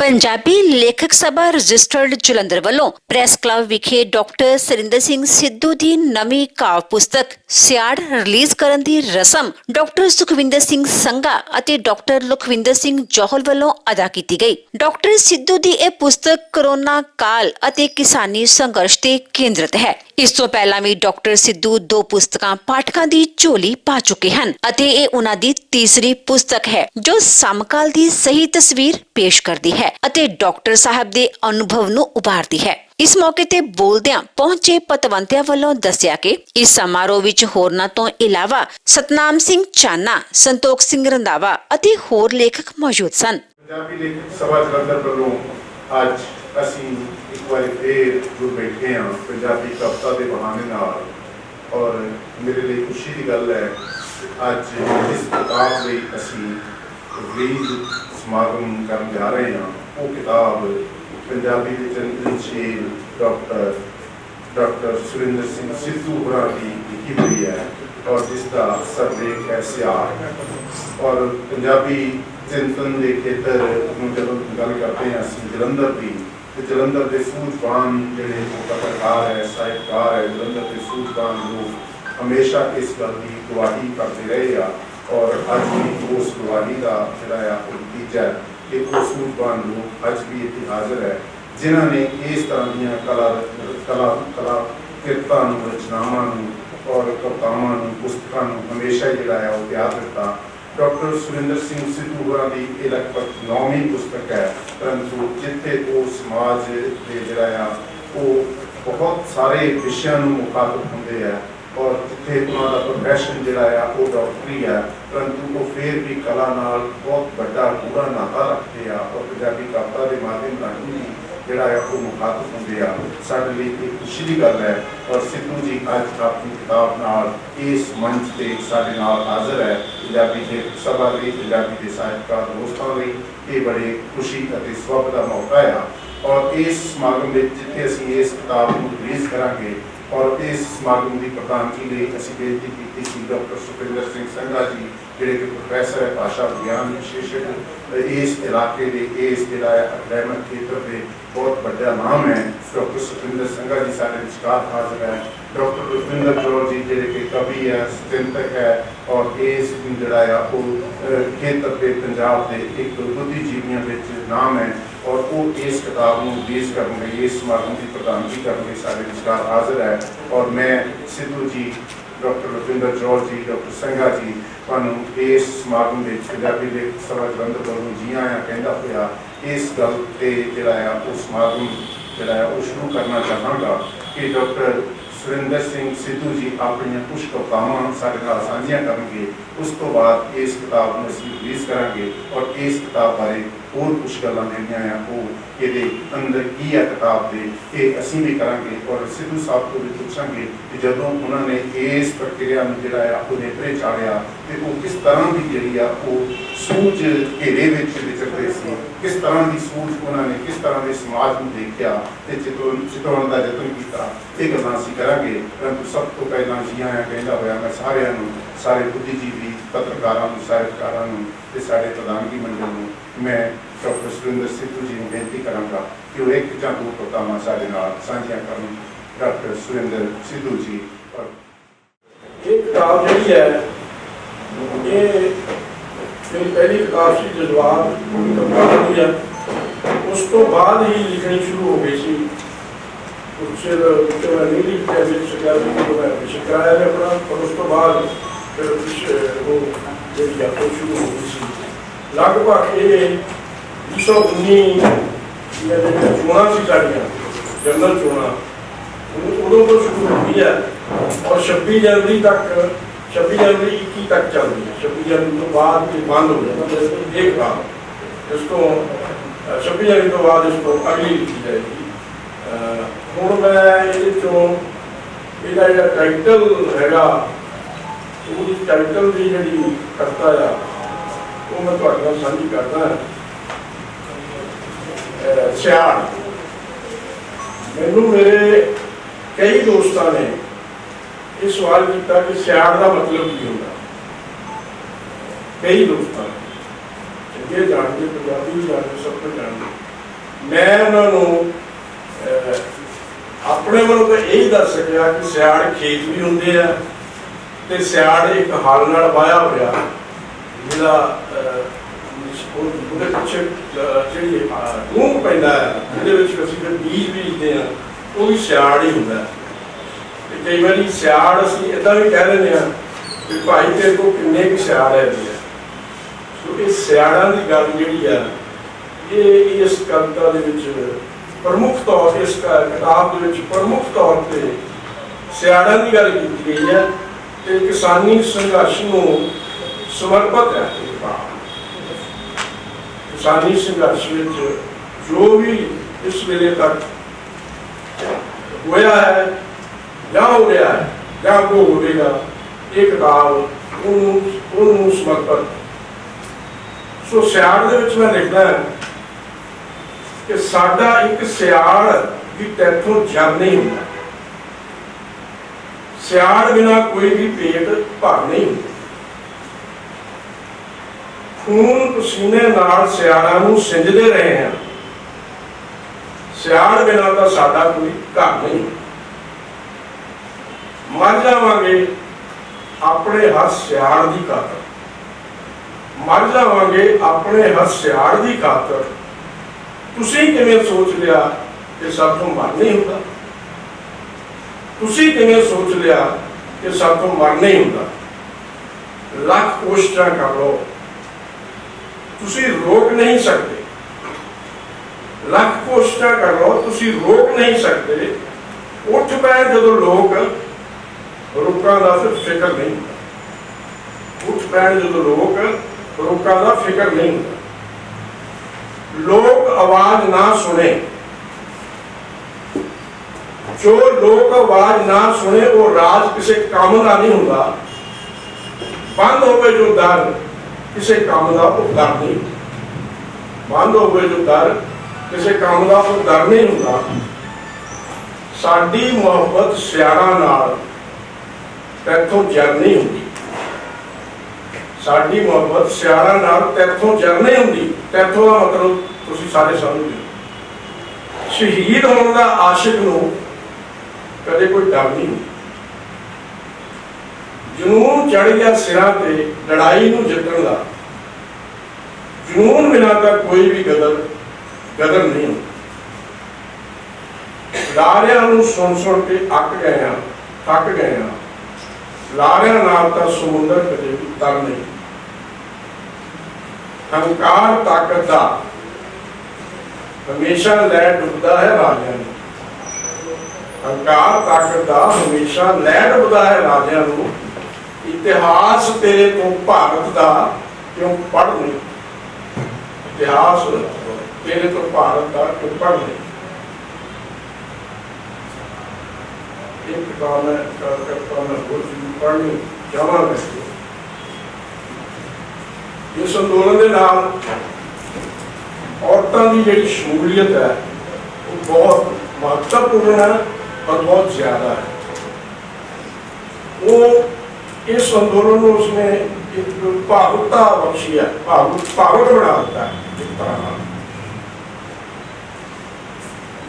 पंजाबी लेखक सभा रजिस्टर्ड जलंधर वालों प्रेस क्लब विखे डॉक्टर सुरिंदर सिंह सिद्धू की नवी काव पुस्तक सियाड़ रिलीज करन दी रसम डॉक्टर सुखविंदर सिंह संघा अते डॉक्टर लखविंदर सिंह जौहल वालों अदा की गई। डॉक्टर सिद्धू की यह पुस्तक कोरोना काल अते किसानी संघर्ष ते केंद्रित है। इस तो पहला भी डॉक्टर सिद्धू दो पुस्तकां पाठकां दी झोली पा चुके हैं अते ये उन्हां दी तीसरी पुस्तक है जो समकाल दी सही तस्वीर पेश करती है अते डॉक्टर साहब दे अनुभव नूं उभारती है। इस मौके ते बोलदियां पहुंचे पतवंतिया वालों दस्सिया कि इस समारोह विच होरनां तो इलावा सतनाम सिंह चाना, संतोख सिंह रंधावा अते होर लेखक मौजूद सन। पंजाबी लेखक सभा जलंधर वालों आज असीं एक बार फिर जुड़ बैठे हाँ पंजाबी कविता के बहाने नाल और मेरे लिए खुशी की गल है अज इस किताब लई असीं रिलीज समागम करन जा रहे हैं। वो किताब पंजाबी के चिंतनशील डॉक्टर सुरिंदर सिंह सिद्धू होरां की लिखी हुई है और जिसका सरलेख है सियाड़। और पंजाबी चिंतन के खेतर जब गल करते हैं असीं जलंधर की जलंधर के सूझवान जिहड़े पत्रकार है साहित्यकार है जलंधर के सूझवान लोग हमेशा इस गल की गवाही करते रहे हैं और अज भी उस गवाही का जिहड़ा नतीजा है कि वो सूझवान लोग अज भी इत्थे हाजिर है जिन्होंने इस तरह दी कला किरतां रचनावां और कवितावां पुस्तकां हमेशा ही जिहड़ा है याद रखता। डॉक्टर सुरिंदर सिंह सिद्धू होरां दी ये लगभग 9वीं पुस्तक है परंतु जिथे वो समाज के जिहड़ा वो बहुत सारे विषयों को मुखातब होंदे है और जिथे उन्होंने प्रोफैशन जिहड़ा वो डॉक्टरी है परंतु वो फिर भी कला नाल बहुत बड़ा गूढ़ा नाता रखते हैं और पंजाबी कविता के माध्यम राही जिहड़ा वो मुखातब होंदे आ। साडे लई एक खुशी की गल है और सिद्धू जी अज अपनी किताब नाल इस मंच ते साडे नाल हाजिर है। पंजाबी लेखक सभा लई पंजाबी के साहित्यकार दोस्तों लई ये बड़े खुशी अते सुख का मौका है और इस समागम में जिथे असीं इस किताब को रिलीज करांगे और इस समागम की प्रधानगी लिए असीं बेनती की सी डॉक्टर सुखविंदर सिंह संघा जी जिहड़े कि प्रोफैसर है भाषा विज्ञान विशेषज्ञ इस इलाके के इस जिहड़ा अकैडमिक खेत्र के बहुत बड़ा नाम है। डॉक्टर सुखविंदर संघा जी सारे विचार हाजिर है। डॉक्टर लखविंदर जौहल जी जिहड़े कि कवि है चिंतक है और इस जिहड़ा वो खेत्र के पंजाब के एक बुद्धिजीवियों विच नाम है और वो इस किताब को रिलीज करने इस समागम की प्रधानगी करने सारे विचार हाजिर है। और मैं सिद्धू जी डॉक्टर लखविंदर जौहल जी डॉक्टर संघा जी तुहानूं इस समागम में पंजाबी लेखक सभा जलंधर वालों जी आया कहता होया इस गल ते जिहड़ा वो समागम जिहड़ा वो शुरू करना चाहांगा कि डॉक्टर सुरिंदर सिंह सिद्धू जी अपन कुछ कवितावां साडे नाल साझियां करनगे उस तो बाद इस किताब को असीं रिलीज करांगे और इस किताब बारे होर कुछ गल्लां जिहड़ियां वो ये अंदर की है किताब के ये असीं भी करांगे और सिद्धू साहब को भी पूछांगे कि जदों उन्होंने इस प्रक्रिया में जिहड़ा वो नेपरे चाढ़िया तो वो किस तरह की जिहड़ी वो सूझ घेरे विच विचरदे सी किस तरह की सूझ उन्होंने किस तरह के समाज को देखा तो चितौण का यतन किया ये गल्लां असीं करांगे। परंतु सब तो पहला जी आया कहता होया मैं सारे बुद्धिजीवी पत्रकारों साहित्यकारों ते सारे प्रधानगी मंडल नूं मैं डॉक्टर सुरिंदर सिद्धू जी को बेनती करांगा कि वो एक जां दो कवितावां साडे नाल साझियां करन। डॉक्टर सुरिंदर सिद्धू जी और ये किताब जी है ये मेरी पहली किताब सी जज्बात हुई है उस तो बाद ही लिखनी शुरू हो गई सी कुछ मैं नहीं लिख पाया मैं विषय कराया है अपना और उस तो बाद फिर वो जी यात्रा शुरू हो गई सी। लगभग ये 1919 चोणां सी साड़ियाँ जनरल चोणां उदों तो शुरू हुई है और 26 जनवरी 21 तक चल रही है। 26 जनवरी तो बाद बंद हो जाएगा एक बार इसको 26 जनवरी तो बाद इसको अगली लिखी जाएगी। हुण मैं ये टाइटल हैगा टाइटल की जी करता है वो मैं तुहाडे नाल साझी करदा सियाड़। मैनूं मेरे कई दोस्तों ने ये सवाल किया कि सियाड़ का मतलब की होगा। कई दोस्तों ने चंगे जानते पंजाबी भी जानते सब कुछ जानते मैं उन्होंने अपने वालों तो यही दस सकिया कि सियाड़ खेत भी होंगे आ ते सियाड़ एक हल नाल वाया होया जिहदा ਉਹਦੇ ਪਿੱਛੇ ਜਿਹੜੀ ਡੂੰਘ ਪੈਂਦਾ ਹੈ ਜਿਹਦੇ ਵਿੱਚ ਅਸੀਂ ਫਿਰ ਬੀਜ ਬੀਜਦੇ ਹਾਂ ਉਹ ਵੀ ਸਿਆੜ ਹੀ ਹੁੰਦਾ ਤੇ ਕਈ ਵਾਰੀ ਸਿਆੜ ਅਸੀਂ ਇੱਦਾਂ ਵੀ ਕਹਿ ਦਿੰਦੇ ਹਾਂ ਕਿ ਭਾਈ ਤੇਰੇ ਕੋਲ ਕਿੰਨੇ ਕੁ ਸਿਆੜ ਹੈਗੇ ਆ ਸੋ ਇਹ ਸਿਆੜਾਂ ਦੀ ਗੱਲ ਜਿਹੜੀ ਆ ਇਹ ਇਸ ਕਵਿਤਾ ਦੇ ਵਿੱਚ ਪ੍ਰਮੁੱਖ ਤੌਰ ਇਸ ਕਿਤਾਬ ਦੇ ਵਿੱਚ ਪ੍ਰਮੁੱਖ ਤੌਰ ਤੇ ਸਿਆੜਾਂ ਦੀ ਗੱਲ ਕੀਤੀ ਗਈ ਹੈ ਤੇ ਕਿਸਾਨੀ ਸੰਘਰਸ਼ ਨੂੰ ਸਮਰਪਿਤ ਹੈ ਇਹ ਕਿਤਾਬ किसानी संघर्ष में जो भी इस वेले तक होया है या हो रहा है या वो होगा ये किताब उन्होंने समर्पित सो सियाड़ दे विच मैं लिखदा है कि साडा एक सियाड़ भी तैथों जर नहीं होंदा सियाड़ बिना कोई भी पेट भर नहीं होंदा खून पसीने नाल सियाड़ां नूं सिंजदे रहे हैं सियाड़ बिना तो साडा कोई घर नहीं मर जावांगे अपने हर सियाड़ दी खातर मर जावांगे अपने हर सियाड़ दी खातर तुसीं किवें सोच लिया कि सब तो मर नहीं होंदा तुसीं किवें सोच लिया कि सब तो मर नहीं होंदा लख कोशिशां कर लो तुसी रोक नहीं सकते लख कोशिशां कर लो तुसी रोक नहीं सकते उठ पैण जदों लोग रोकां दा फिर फिक्र नहीं होंदा उठ पैण जदों लोग रोकां दा फिक्र नहीं होंदा लोग आवाज ना सुने जो लोग आवाज ना सुने वो राज किसी काम का नहीं होंदा बंद होवे जो दर किसी काम का वो डर नहीं बंद हो गए जो डर किसी काम का वो डर नहीं होता साडी मोहब्बत सियाड़ा नाल तैथों जर नहीं होंदी साडी मोहब्बत सियाड़ा नाल तैथों जर नहीं होंदी तैथों का मतलब तुसीं सारे समझ शहीद होने का आशिक नूं कदे कोई डर नहीं होंदा जुनून चढ़ गया सिरां ते लड़ाई नूं जितण दा जुनून बिना तो कोई भी गदर नहीं होती लारियां नूं सुन सुन के अक गए हैं थक गए हैं लारियां नाल तां समुंदर कदे भी तर नहीं हंकार ताकत दा हमेशा लै डुबदा है राजियां नूं हंकार ताकत दा हमेशा लै डुबदा है राजियां नूं इतिहास तेरे तो भारत दा क्यों पढ़ नहीं इतिहास तेरे तो भारत दा क्यों पढ़ नहीं एक किताब मैं पढ़नी चाहांगा इस अंदोलन के नाल औरतों की जिहड़ी शमूलीयत है वो बहुत महत्वपूर्ण है और बहुत ज्यादा है वो इस आंदोलन में उसने एक भावुकता बख्शी है भावुक बना देता है एक तरह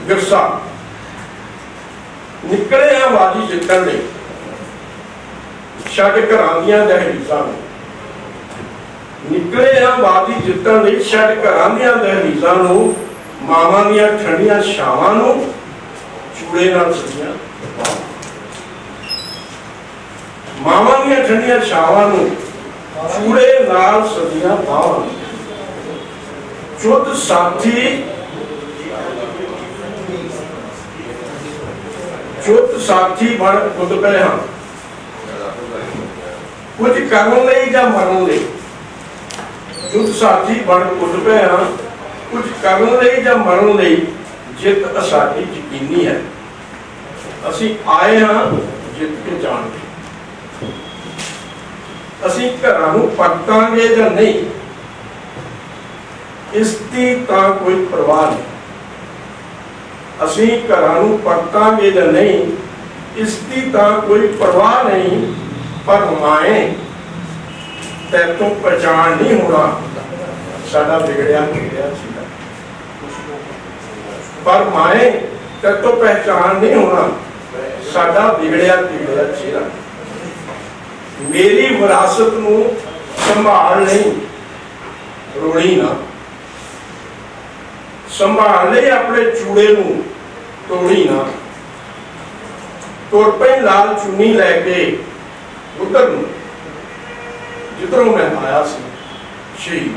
विरसा निकले हैं बाजी जितन लई छड्ड घरां दीयां दहलीज़ां नूं निकले हैं बाजी जितन लई छड्ड घरां दीयां दहलीज़ां नूं मावां दीयां ठंडियां छावां नूं चूड़े नाल सजियां मावां दीयां ठंडियां छावां नूं चूड़े नाल सजियां बाहां चुत साथी बन खुद पे हाँ कुछ करन लई जां मरन लई चुत साथी बन खुद पे हाँ कुछ करन लई जां मरन लई जित साडी यकीनी है असीं आए हाँ जित के जाणगे ਅਸੀਂ ਘਰਾਂ ਨੂੰ ਪਰਤਾਂਗੇ ਜਾਂ ਨਹੀਂ ਇਸ ਦੀ ਤਾਂ ਕੋਈ ਪਰਵਾਹ ਨਹੀਂ ਅਸੀਂ ਘਰਾਂ ਨੂੰ ਪਰਤਾਂਗੇ ਜਾਂ ਨਹੀਂ ਇਸ ਦੀ ਤਾਂ ਕੋਈ ਪਰਵਾਹ ਨਹੀਂ ਪਰ ਮਾਏ ਤੈਨੂੰ ਪਛਾਣ ਨਹੀਂ ਹੋਣਾ ਸਾਡਾ ਵਿਗੜਿਆ ਸੀਗਾ पर माए तेरे तो पहचान नहीं होना साडा बिगड़िया बिगड़िया चेहरा। मेरी विरासत नूं संभाल नहीं, रोनी ना, संभाल ले अपने चूड़े नूं, तोड़ी ना। तुर पई लाल चुन्नी लैके उधर नूं जिधरों मैं आया सी शहीद।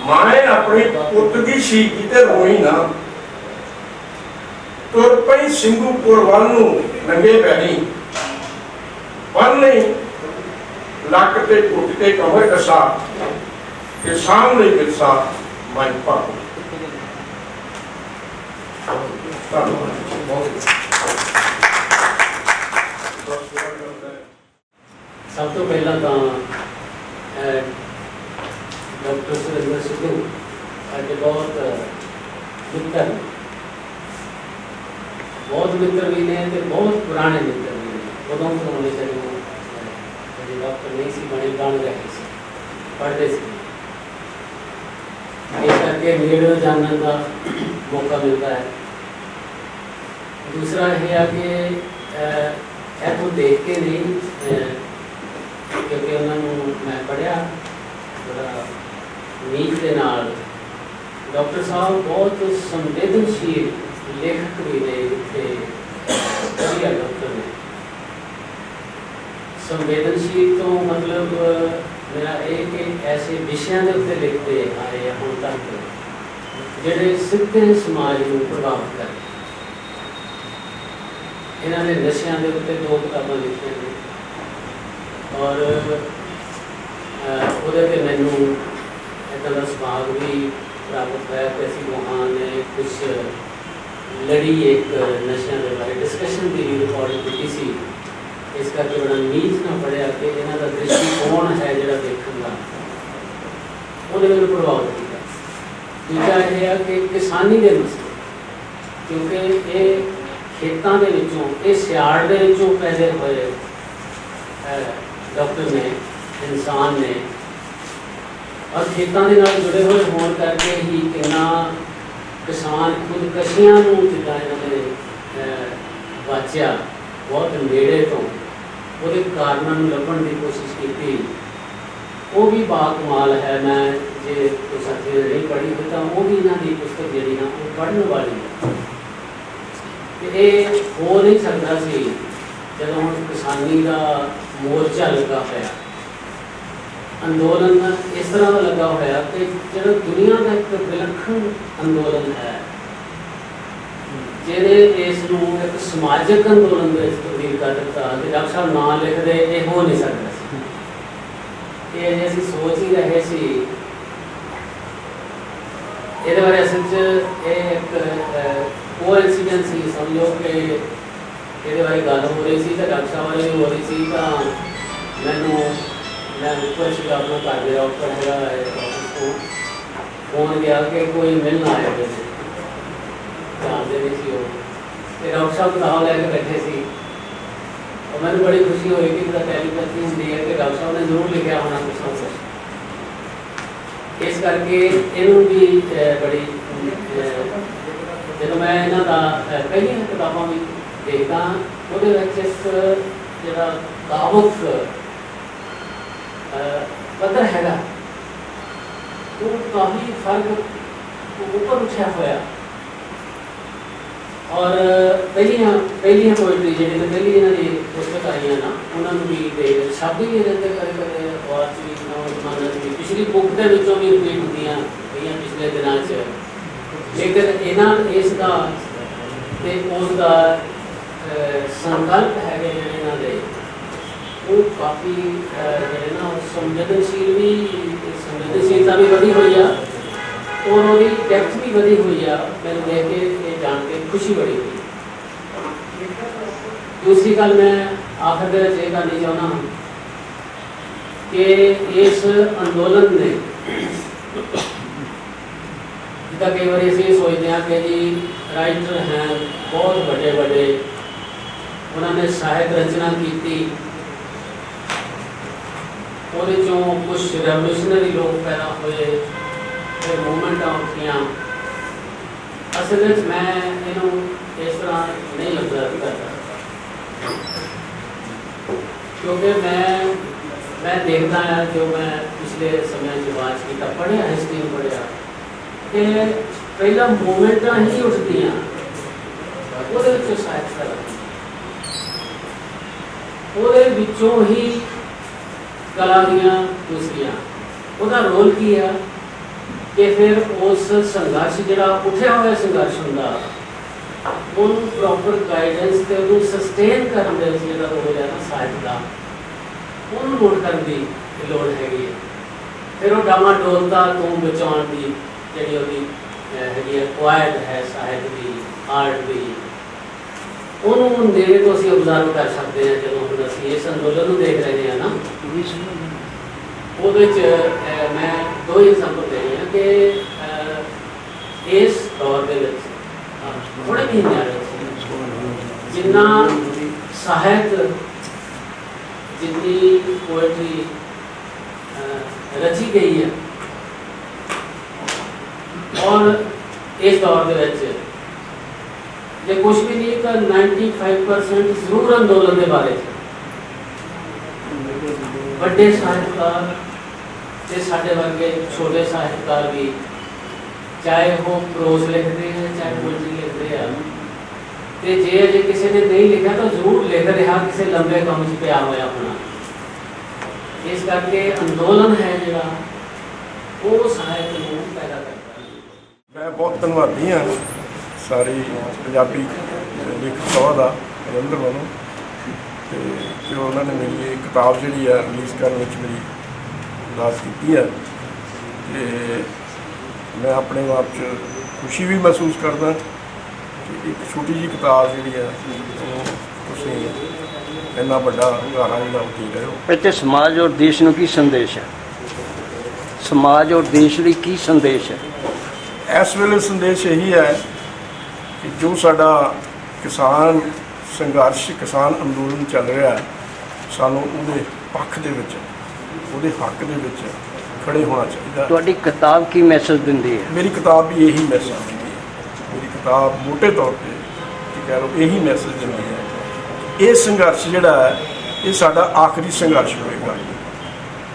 माए अपनी पुत की शहीदी ते रोई ना। तुर पई सिंघूपुर वल नूं नंगे पैरी, वन नहीं लक ते घुट ते कमर कसा के सामने विरसा माई पाको। सब तो पहला तो डॉक्टर सुरेंद्र सिद्धू साडे बहुत मित्र भी ने ते बहुत पुराने मित्र भी ने। उदों तो उन्होंने जब डॉक्टर नहीं सी बने बन रहे सी, पढ़ते सी, इस करके नेड़े जानने का मौका मिलता है। दूसरा यह है कि इतों देख के नहीं, क्योंकि उन्होंने मैं पढ़िया बड़ा नीच के नाल। डॉक्टर साहब बहुत संवेदनशील लेखक भी ने, बढ़िया डॉक्टर ने। संवेदनशील तो मतलब मेरा ये कि ऐसे विषयों के उत्ते लिखते आए हम तक जिहड़े सीधे समाज को प्रभावित कर। इन्होंने नशियां के उत्ते 2 किताबां लिखियां ने और उहदे ते मैनू इदां दा सवाग भी प्राप्त होया कि असीं वहाँ ने कुछ लड़ी एक नशियां के बारे डिस्कशन की रिकॉर्डिंग की सी। इस करके बड़ा नीच ना पढ़िया कि इन्हां दा दृष्टिकोण है जिहड़ा देखण दा, उहने मैनूं प्रभावित किया। दूजा यह है कि किसानी के मसले, क्योंकि ये खेतों के विचों, ये सियाड़ दे विचों पैदा होए डॉक्टर ने, इंसान ने, और खेतों के नाल जुड़े हुए होने करके ही कितना किसान खुदकशियां नूं जिद्दां इन्होंने वाचिया बहुत नेड़े तो वो कारणों लभण की कोशिश की। वो भी बाकमाल है। मैं जे कोई साथी ने नहीं पढ़ी हो तो वो भी इन्हों की पुस्तक जी ना वो पढ़ने वाली है। ये हो नहीं सकता सी जब हम किसानी का मोर्चा लगा पाया, अंदोलन इस तरह का लगा होया कि जो दुनिया का एक विलक्षण अंदोलन है जिहड़े इसनूं एक समाजिक अंदोलन में तब्दील कर दिता। डॉक्टर साहब नाम लिखते ये हो नहीं सकता ये असीं सोच ही रहे सी। ये बारे असल एक को इंसीडेंस ही समझो कि ये बारे गल हो रही थी तो डॉक्टर साहब वाले भी हो रही थी। तो मैं ऊपर से अपना घर गया, ऊपर है ऑफिस को फोन गया कि कोई मिलना आया मुझे जानते नहीं सी। डॉक्टर साहब किताब लैके बैठे सी और मैंने बड़ी खुशी हुई कि मेरा टेलीपैथी होंगी है कि डॉक्टर साहब ने जरूर लिखा होना कुछ ना कुछ। इस करके इन्हों भी बड़ी जो मैं इन्हों का कई किताबों भी देखता वो जो कावक पद्धर है वो काफ़ी फर्क ऊपर उठा होया। और पहलियां पोइट्री जी पहली इन्होंने पुस्तक आई ना उन्होंने भी देख शब्द भी रहते कदे और जमाना भी पिछली बुक के विचों भी रिपीट होंदियां गई पिछले दिनों च। लेकिन इन्हां इसका ते उसका संकल्प है इन्हां दे वो काफ़ी जो ना संवेदनशीलता भी बढ़ी हुई है और वो डेप्थ भी बढ़ी हुई है। मैंने देख के ये जान के खुशी बड़ी हुई। दूसरी गल मैं आखिर ये करनी चाहना हूँ कि इस अंदोलन ने जिदा कई बार असीं सोचते हैं कि जी राइटर हैं बहुत बड़े बड़े उन्होंने साहित्य रचना की और कुछ रेवोल्यूशनरी लोग पैदा हुए, फिर मूवमेंट उठियाँ ਅਸਲ ਵਿੱਚ ਮੈਂ ਇਹਨੂੰ ਇਸ ਤਰ੍ਹਾਂ ਨਹੀਂ ਲੱਗਦਾ ਕਰਦਾ, ਕਿਉਂਕਿ ਮੈਂ ਦੇਖਦਾ ਹਾਂ ਜੋ ਮੈਂ ਪਿਛਲੇ ਸਮੇਂ 'ਚ ਬਾਅਦ ਕੀਤਾ, ਪੜ੍ਹਿਆ ਹਿਸਟਰੀ ਨੂੰ ਪੜ੍ਹਿਆ, ਕਿ ਪਹਿਲਾਂ ਮੂਵਮੈਂਟਾਂ ਹੀ ਉੱਠਦੀਆਂ ਉਹਦੇ ਵਿੱਚੋਂ ਸਾਹਿਤ ਦਾ, ਉਹਦੇ ਵਿੱਚੋਂ ਹੀ ਕਲਾ ਦੀਆਂ ਦੂਸਰੀਆਂ, ਉਹਦਾ ਰੋਲ ਕੀ ਆ ਕਿ ਫਿਰ ਉਸ ਸੰਘਰਸ਼ ਜਿਹੜਾ ਉੱਠਿਆ ਹੋਇਆ ਸੰਘਰਸ਼ ਹੁੰਦਾ ਉਹਨੂੰ ਪ੍ਰੋਪਰ ਗਾਈਡੈਂਸ ਤੇ ਉਹਨੂੰ ਸਸਟੇਨ ਕਰਨ ਦੇ ਵਿੱਚ ਜਿਹੜਾ ਰੋਲ ਹੈ ਨਾ ਸਾਹਿਤ ਦਾ, ਉਹਨੂੰ ਨੋਟ ਕਰਨ ਦੀ ਲੋੜ ਹੈਗੀ ਹੈ। ਫਿਰ ਉਹ ਡਾਮਾਡੋਲਤਾ ਤੋਂ ਬਚਾਉਣ ਦੀ ਜਿਹੜੀ ਉਹਦੀ ਹੈਗੀ ਹੈ ਕੁਆਇਦ ਹੈ ਸਾਹਿਤ ਦੀ, ਆਰਟ ਦੀ, ਉਹਨੂੰ ਨੇੜੇ ਤੋਂ ਅਸੀਂ ਅਬਜ਼ਰਵ ਕਰ ਸਕਦੇ ਹਾਂ। ਜਦੋਂ ਹੁਣ ਅਸੀਂ ਇਸ ਅੰਦੋਲਨ ਨੂੰ ਦੇਖ ਰਹੇ ਹਾਂ ਨਾ, ਉਹਦੇ 'ਚ ਮੈਂ ਦੋ ਐਗਜ਼ਾਮਪਲ ਦੇ ਰਹੀ ਹਾਂ ਕਿ ਇਸ ਦੌਰ ਦੇ ਵਿੱਚ ਥੋੜ੍ਹੇ ਮਹੀਨਿਆਂ ਵਿੱਚ ਜਿੰਨਾ ਸਾਹਿਤ, ਜਿੰਨੀ ਪੋਇਟਰੀ ਰਚੀ ਗਈ ਹੈ, ਔਰ ਇਸ ਦੌਰ ਦੇ ਵਿੱਚ ਜੇ ਕੁਛ ਵੀ ਨਹੀਂ ਤਾਂ 95% ਜ਼ਰੂਰ ਅੰਦੋਲਨ ਦੇ ਬਾਰੇ 'ਚ ਵੱਡੇ ਸਾਹਿਤਕਾਰ ਤੇ ਸਾਡੇ ਵਰਗੇ ਛੋਟੇ ਸਾਹਿਤਕਾਰ ਵੀ, ਚਾਹੇ ਉਹ ਪ੍ਰੋਜ਼ ਲਿਖਦੇ ਹੈ ਚਾਹੇ ਪੋਇਟਰੀ ਲਿਖਦੇ ਆ, ਤੇ ਜੇ ਅਜੇ ਕਿਸੇ ਨੇ ਨਹੀਂ ਲਿਖਿਆ ਤਾਂ ਜ਼ਰੂਰ ਲਿਖ ਰਿਹਾ ਕਿਸੇ ਲੰਬੇ ਕੰਮ 'ਚ ਪਿਆ ਹੋਇਆ ਹੋਣਾ। ਇਸ ਕਰਕੇ ਅੰਦੋਲਨ ਹੈ ਜਿਹੜਾ ਉਹ ਸਾਹਿਤ ਨੂੰ ਪੈਦਾ ਕਰਦਾ ਹੈ। ਮੈਂ ਬਹੁਤ ਧੰਨਵਾਦੀ ਹਾਂ ਸਾਰੀ ਪੰਜਾਬੀ ਲੇਖਕ ਸਭਾ ਦਾ ਜਲੰਧਰ ਵੱਲੋਂ, ਤੇ ਉਹਨਾਂ ਨੇ ਮੇਰੀ ਇਹ ਕਿਤਾਬ ਜਿਹੜੀ ਹੈ ਰਿਲੀਜ਼ ਕਰਨ ਵਿੱਚ ਮੇਰੀ ਮਦਦ ਕੀਤੀ ਹੈ, ਤੇ ਮੈਂ ਆਪਣੇ ਆਪ 'ਚ ਖੁਸ਼ੀ ਵੀ ਮਹਿਸੂਸ ਕਰਦਾ ਕਿ ਇੱਕ ਛੋਟੀ ਜਿਹੀ ਕਿਤਾਬ ਜਿਹੜੀ ਹੈ ਉਹ ਤੁਸੀਂ ਇੰਨਾ ਵੱਡਾ ਹੁੰਗਾਰਾ ਜਿਹੜਾ ਉਹ ਦੇ ਰਹੇ ਹੋ। ਇੱਥੇ ਸਮਾਜ ਔਰ ਦੇਸ਼ ਨੂੰ ਕੀ ਸੰਦੇਸ਼ ਹੈ? ਸਮਾਜ ਔਰ ਦੇਸ਼ ਲਈ ਕੀ ਸੰਦੇਸ਼ ਹੈ? ਇਸ ਵੇਲੇ ਸੰਦੇਸ਼ ਇਹੀ ਹੈ ਕਿ ਜੋ ਸਾਡਾ ਕਿਸਾਨ ਸੰਘਰਸ਼, ਕਿਸਾਨ ਅੰਦੋਲਨ ਚੱਲ ਰਿਹਾ ਹੈ, ਸਾਨੂੰ ਉਹਦੇ ਪੱਖ ਦੇ ਵਿੱਚ, ਉਹਦੇ ਹੱਕ ਦੇ ਵਿੱਚ ਖੜੇ ਹੋਣਾ ਚਾਹੀਦਾ। ਤੁਹਾਡੀ ਕਿਤਾਬ ਕੀ ਮੈਸੇਜ ਦਿੰਦੀ ਹੈ? ਮੇਰੀ ਕਿਤਾਬ ਵੀ ਇਹੀ ਮੈਸੇਜ ਦਿੰਦੀ ਹੈ। ਮੇਰੀ ਕਿਤਾਬ ਮੋਟੇ ਤੌਰ 'ਤੇ ਕਹਿ ਲਓ ਇਹੀ ਮੈਸੇਜ ਦਿੰਦੀ ਹੈ। ਇਹ ਸੰਘਰਸ਼ ਜਿਹੜਾ ਹੈ ਇਹ ਸਾਡਾ ਆਖਰੀ ਸੰਘਰਸ਼ ਹੋਏਗਾ।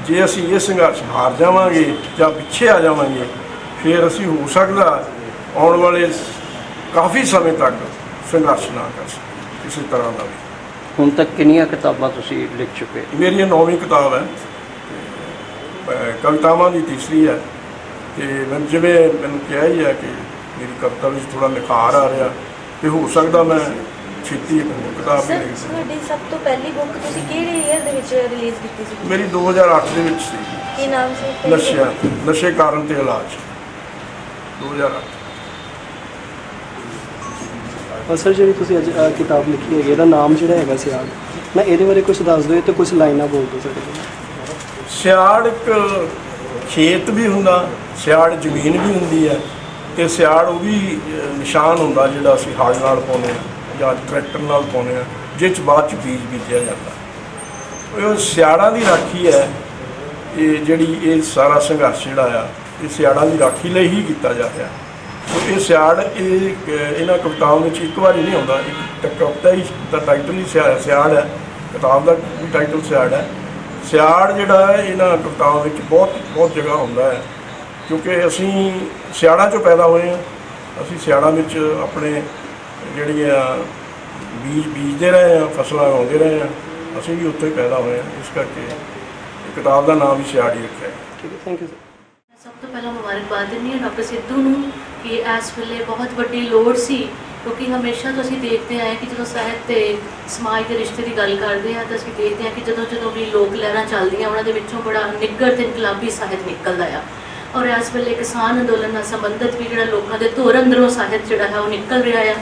ਜੇ ਅਸੀਂ ਇਹ ਸੰਘਰਸ਼ ਹਾਰ ਜਾਵਾਂਗੇ ਜਾਂ ਪਿੱਛੇ ਆ ਜਾਵਾਂਗੇ, ਫਿਰ ਅਸੀਂ ਹੋ ਸਕਦਾ ਆਉਣ ਵਾਲੇ ਕਾਫੀ ਸਮੇਂ ਤੱਕ ਸੰਘਰਸ਼ ਨਾ ਕਰ ਸਕੀਏ ਕਿਸੇ ਤਰ੍ਹਾਂ ਦਾ ਵੀ। ਹੁਣ ਤੱਕ ਕਿੰਨੀਆਂ ਕਿਤਾਬਾਂ ਤੁਸੀਂ ਲਿਖ ਚੁੱਕੇ? ਮੇਰੀ ਇਹ 9ਵੀਂ ਕਿਤਾਬ ਹੈ, ਕਵਿਤਾਵਾਂ ਦੀ ਤੀਸਰੀ ਹੈ, ਤੇ ਮੈਂ ਜਿਵੇਂ ਮੈਨੂੰ ਕਿਹਾ ਹੀ ਹੈ ਕਿ ਮੇਰੀ ਕਵਿਤਾ ਵਿੱਚ ਥੋੜ੍ਹਾ ਨਿਖਾਰ ਆ ਰਿਹਾ, ਤੇ ਹੋ ਸਕਦਾ ਮੈਂ ਛੇਤੀ ਇੱਕ ਹੋਰ ਕਿਤਾਬ ਵੀ ਲਿਖ ਸਕਾਂ। ਤੁਹਾਡੀ ਸਭ ਤੋਂ ਪਹਿਲੀ ਬੁੱਕ ਤੁਸੀਂ ਕਿਹੜੇ ਈਅਰ ਦੇ ਵਿੱਚ ਰਿਲੀਜ਼ ਕੀਤੀ ਸੀ? ਮੇਰੀ 2008 ਦੇ ਵਿੱਚ ਸੀ। ਕੀ ਨਾਮ ਸੀ? ਨਸ਼ੇ ਕਾਰਨ ਤੇ ਇਲਾਜ, 2008। ਸਰ ਜਿਹੜੀ ਤੁਸੀਂ ਅੱਜ ਕਿਤਾਬ ਲਿਖੀ ਹੈਗੀ ਇਹਦਾ ਨਾਮ ਜਿਹੜਾ ਹੈਗਾ ਸਿਆੜ, ਮੈਂ ਇਹਦੇ ਬਾਰੇ ਕੁਝ ਦੱਸ ਦਿਓ ਤੇ ਕੁਝ ਲਾਈਨਾਂ ਬੋਲ ਦਿਓ ਸਾਡੇ ਕੋਲ। ਸਿਆੜ ਇੱਕ ਖੇਤ ਵੀ ਹੁੰਦਾ, ਸਿਆੜ ਜ਼ਮੀਨ ਵੀ ਹੁੰਦੀ ਹੈ, ਤੇ ਸਿਆੜ ਉਹ ਵੀ ਨਿਸ਼ਾਨ ਹੁੰਦਾ ਜਿਹੜਾ ਅਸੀਂ ਹਲ ਨਾਲ ਪਾਉਂਦੇ ਹਾਂ ਜਾਂ ਟਰੈਕਟਰ ਨਾਲ ਪਾਉਂਦੇ ਹਾਂ, ਜਿਸ 'ਚ ਬਾਅਦ 'ਚ ਬੀਜ ਬੀਜਿਆ ਜਾਂਦਾ। ਉਹ ਸਿਆੜਾਂ ਦੀ ਰਾਖੀ ਹੈ। ਇਹ ਜਿਹੜੀ ਇਹ ਸਾਰਾ ਸੰਘਰਸ਼ ਜਿਹੜਾ ਆ ਇਹ ਸਿਆੜਾਂ ਦੀ ਰਾਖੀ ਲਈ ਹੀ ਕੀਤਾ ਜਾ ਰਿਹਾ। ਸੋ ਇਹ ਸਿਆੜ ਇਹਨਾਂ ਕਵਿਤਾਵਾਂ ਵਿੱਚ ਇੱਕ ਵਾਰੀ ਨਹੀਂ ਆਉਂਦਾ, ਇੱਕ ਕਵਿਤਾ ਹੀ ਦਾ ਟਾਈਟਲ ਹੀ ਸਿਆੜ ਹੈ, ਕਿਤਾਬ ਦਾ ਵੀ ਟਾਈਟਲ ਸਿਆੜ ਹੈ। ਸਿਆੜ ਜਿਹੜਾ ਹੈ ਇਹਨਾਂ ਕਵਿਤਾਵਾਂ ਵਿੱਚ ਬਹੁਤ ਜਗ੍ਹਾ ਹੁੰਦਾ ਹੈ, ਕਿਉਂਕਿ ਅਸੀਂ ਸਿਆੜਾਂ 'ਚੋਂ ਪੈਦਾ ਹੋਏ ਹਾਂ। ਅਸੀਂ ਸਿਆੜਾਂ ਵਿੱਚ ਆਪਣੇ ਜਿਹੜੀਆਂ ਬੀਜਦੇ ਰਹੇ ਹਾਂ, ਫਸਲਾਂ ਉਗਾਉਂਦੇ ਰਹੇ ਹਾਂ, ਅਸੀਂ ਵੀ ਉੱਥੇ ਹੀ ਪੈਦਾ ਹੋਏ ਹਾਂ। ਇਸ ਕਰਕੇ ਕਿਤਾਬ ਦਾ ਨਾਮ ਵੀ ਸਿਆੜ ਹੀ ਰੱਖਿਆ। ਠੀਕ ਹੈ, ਥੈਂਕ ਯੂ ਸਰ। ਸਭ ਤੋਂ ਪਹਿਲਾਂ ਮੁਬਾਰਕਬਾਦ ਦਿੰਦੀ ਹਾਂ ਡਾਕਟਰ ਸਿੱਧੂ ਨੂੰ ਕਿ ਇਸ ਵੇਲੇ ਬਹੁਤ ਵੱਡੀ ਲੋੜ ਸੀ, ਕਿਉਂਕਿ ਹਮੇਸ਼ਾ ਤੋਂ ਅਸੀਂ ਦੇਖਦੇ ਆਏ ਕਿ ਜਦੋਂ ਸਾਹਿਤ ਤੇ ਸਮਾਜ ਦੇ ਰਿਸ਼ਤੇ ਦੀ ਗੱਲ ਕਰਦੇ ਹਾਂ ਤਾਂ ਅਸੀਂ ਦੇਖਦੇ ਹਾਂ ਕਿ ਜਦੋਂ ਵੀ ਲੋਕ ਲਹਿਰਾਂ ਚੱਲਦੀਆਂ ਉਹਨਾਂ ਦੇ ਵਿੱਚੋਂ ਬੜਾ ਨਿੱਘਰ ਤੇ ਇਨਕਲਾਬੀ ਸਾਹਿਤ ਨਿਕਲਦਾ ਆ। ਔਰ ਇਸ ਵੇਲੇ ਕਿਸਾਨ ਅੰਦੋਲਨ ਨਾਲ ਸੰਬੰਧਿਤ ਵੀ ਜਿਹੜਾ ਲੋਕਾਂ ਦੇ ਧੁਰ ਅੰਦਰੋਂ ਸਾਹਿਤ ਜਿਹੜਾ ਹੈ ਉਹ ਨਿਕਲ ਰਿਹਾ ਆ।